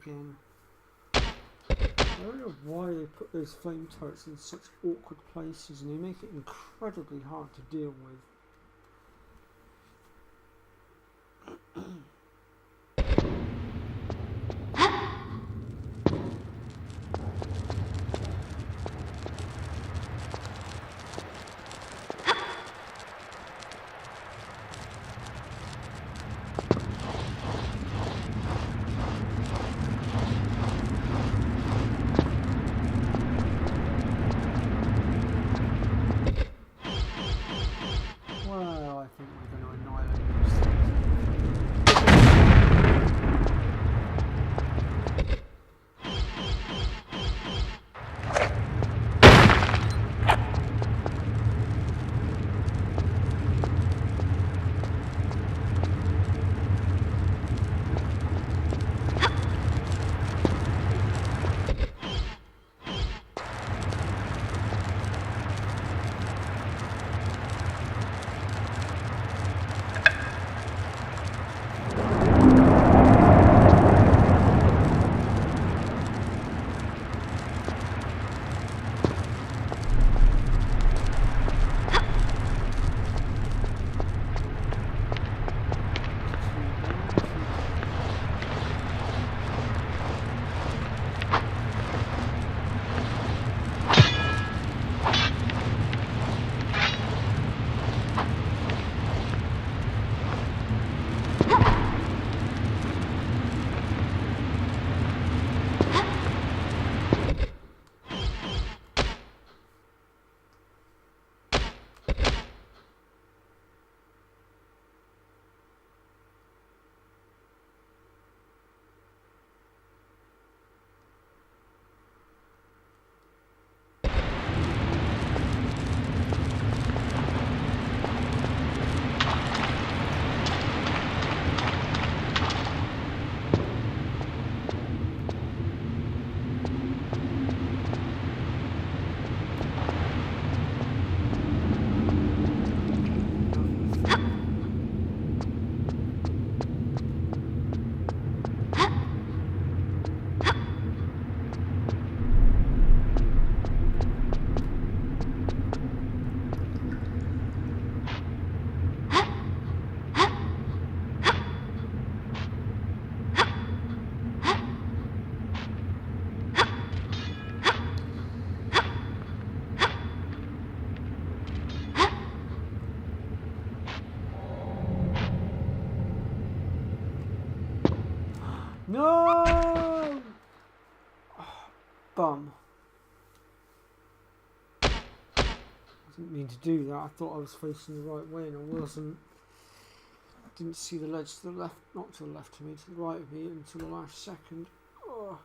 Again. I don't know why they put those flame turrets in such awkward places, and they make it incredibly hard to deal with. No! Oh, bum. I didn't mean to do that. I thought I was facing the right way and I wasn't. Didn't see the ledge to the left, not to the left of me, to the right of me until the last second. Oh.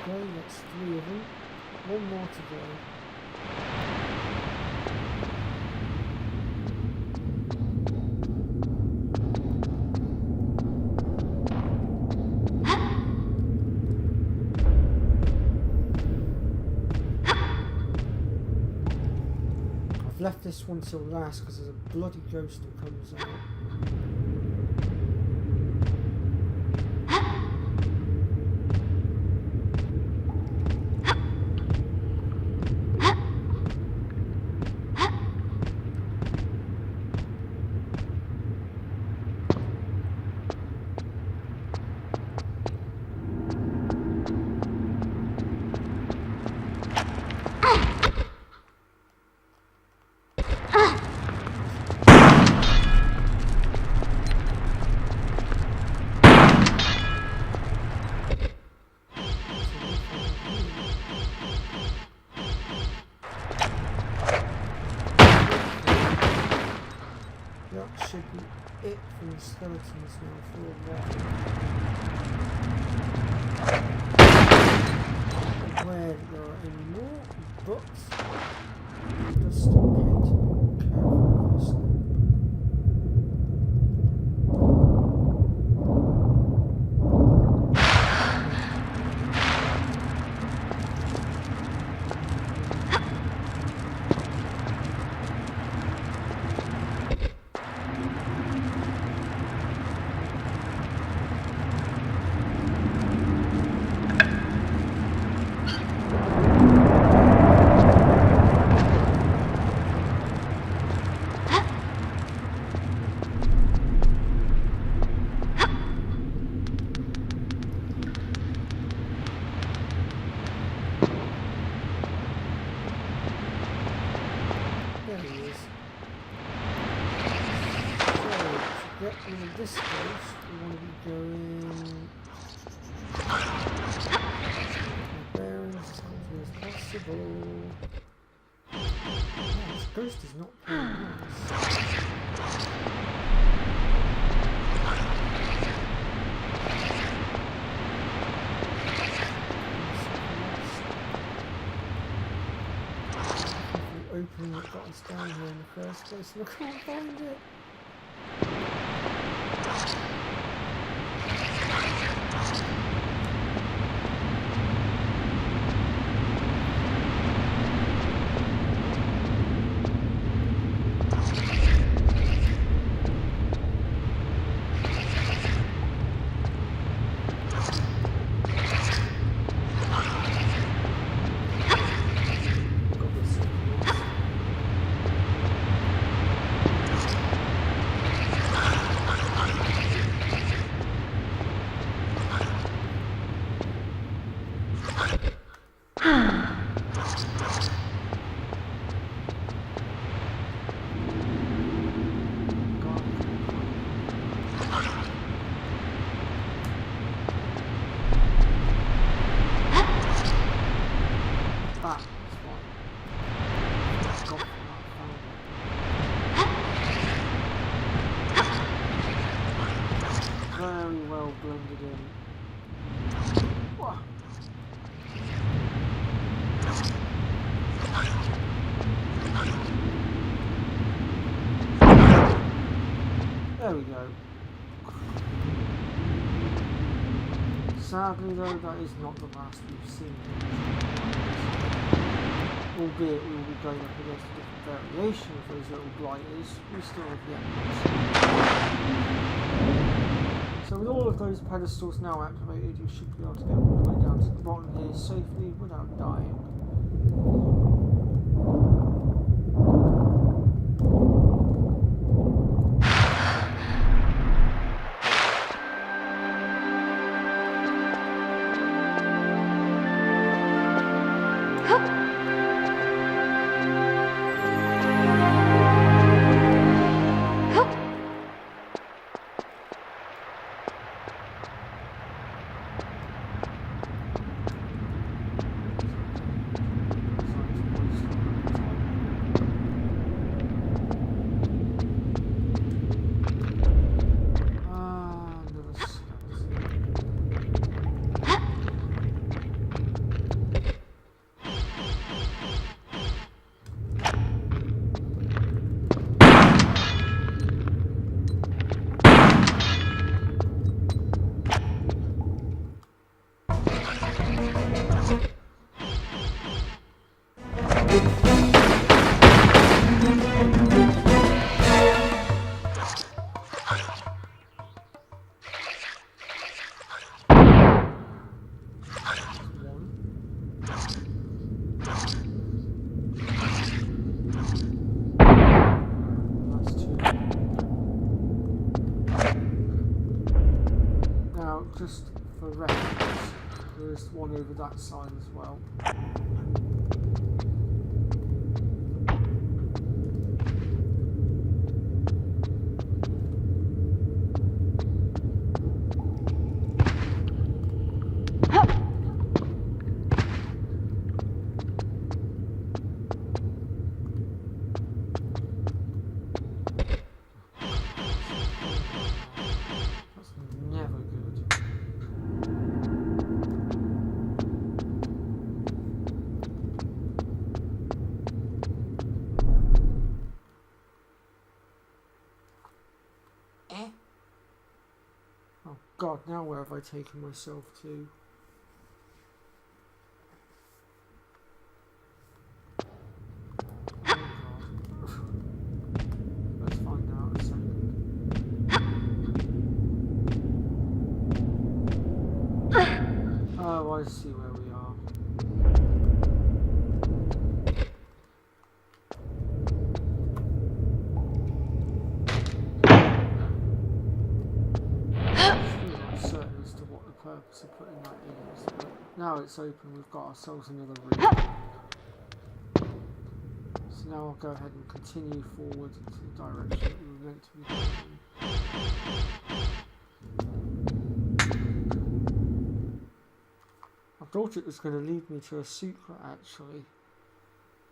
That's 3 of them. One more to go. I've left this one till last because there's a bloody ghost that comes out. That should be it for the skeletons now for a while. I'm aware there are any more, but just in case I'm careful with this. this coast, we want to be going bearings as tightly as possible. Oh, this coast is not very nice. Opening that got us down here in the first place, and I can't find it. Very well blended in. Whoa. There we go. Sadly though, that is not the last we've seen. Albeit we will be going up against a different variation of those little blighters, we still have yet to see. So with all of those pedestals now activated, you should be able to get all the way down to the bottom here safely without dying. Just for reference, there's one over that side as well. God, now where have I taken myself to? Oh God. Let's find out in a second. Oh, I see where we are. Purpose of putting that in is, but now it's open, we've got ourselves another room. So now I'll go ahead and continue forward to the direction that we were meant to be going. I thought it was going to lead me to a secret, actually.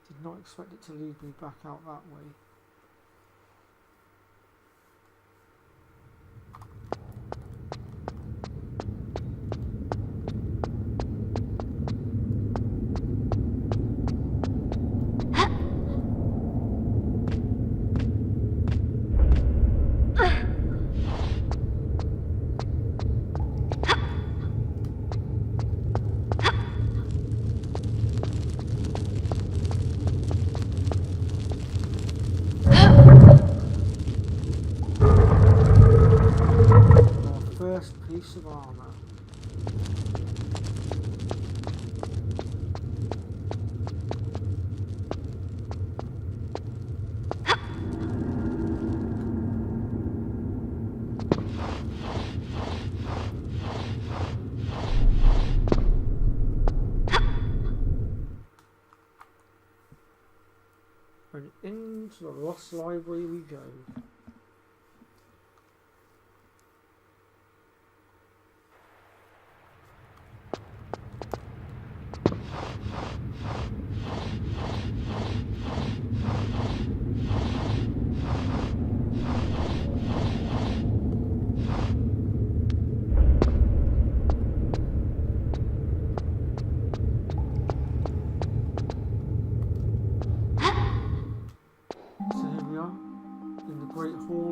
Did not expect it to lead me back out that way. First piece of armour. And into the Lost Library we go.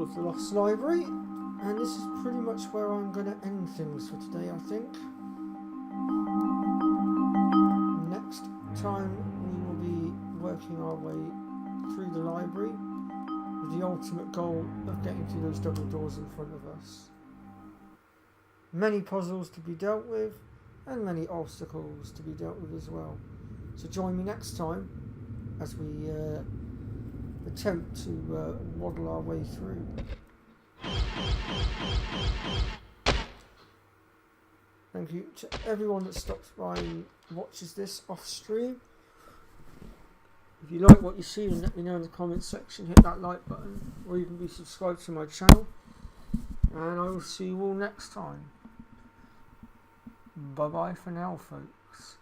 Of the Lost Library, and this is pretty much where I'm going to end things for today, I think. Next time we will be working our way through the library with the ultimate goal of getting through those double doors in front of us. Many puzzles to be dealt with and many obstacles to be dealt with as well. So join me next time as we attempt to waddle our way through. Thank you to everyone that stops by and watches this off stream. If you like what you see, then let me know in the comments section, hit that like button, or you can be subscribed to my channel, and I will see you all next time. Bye bye for now, folks.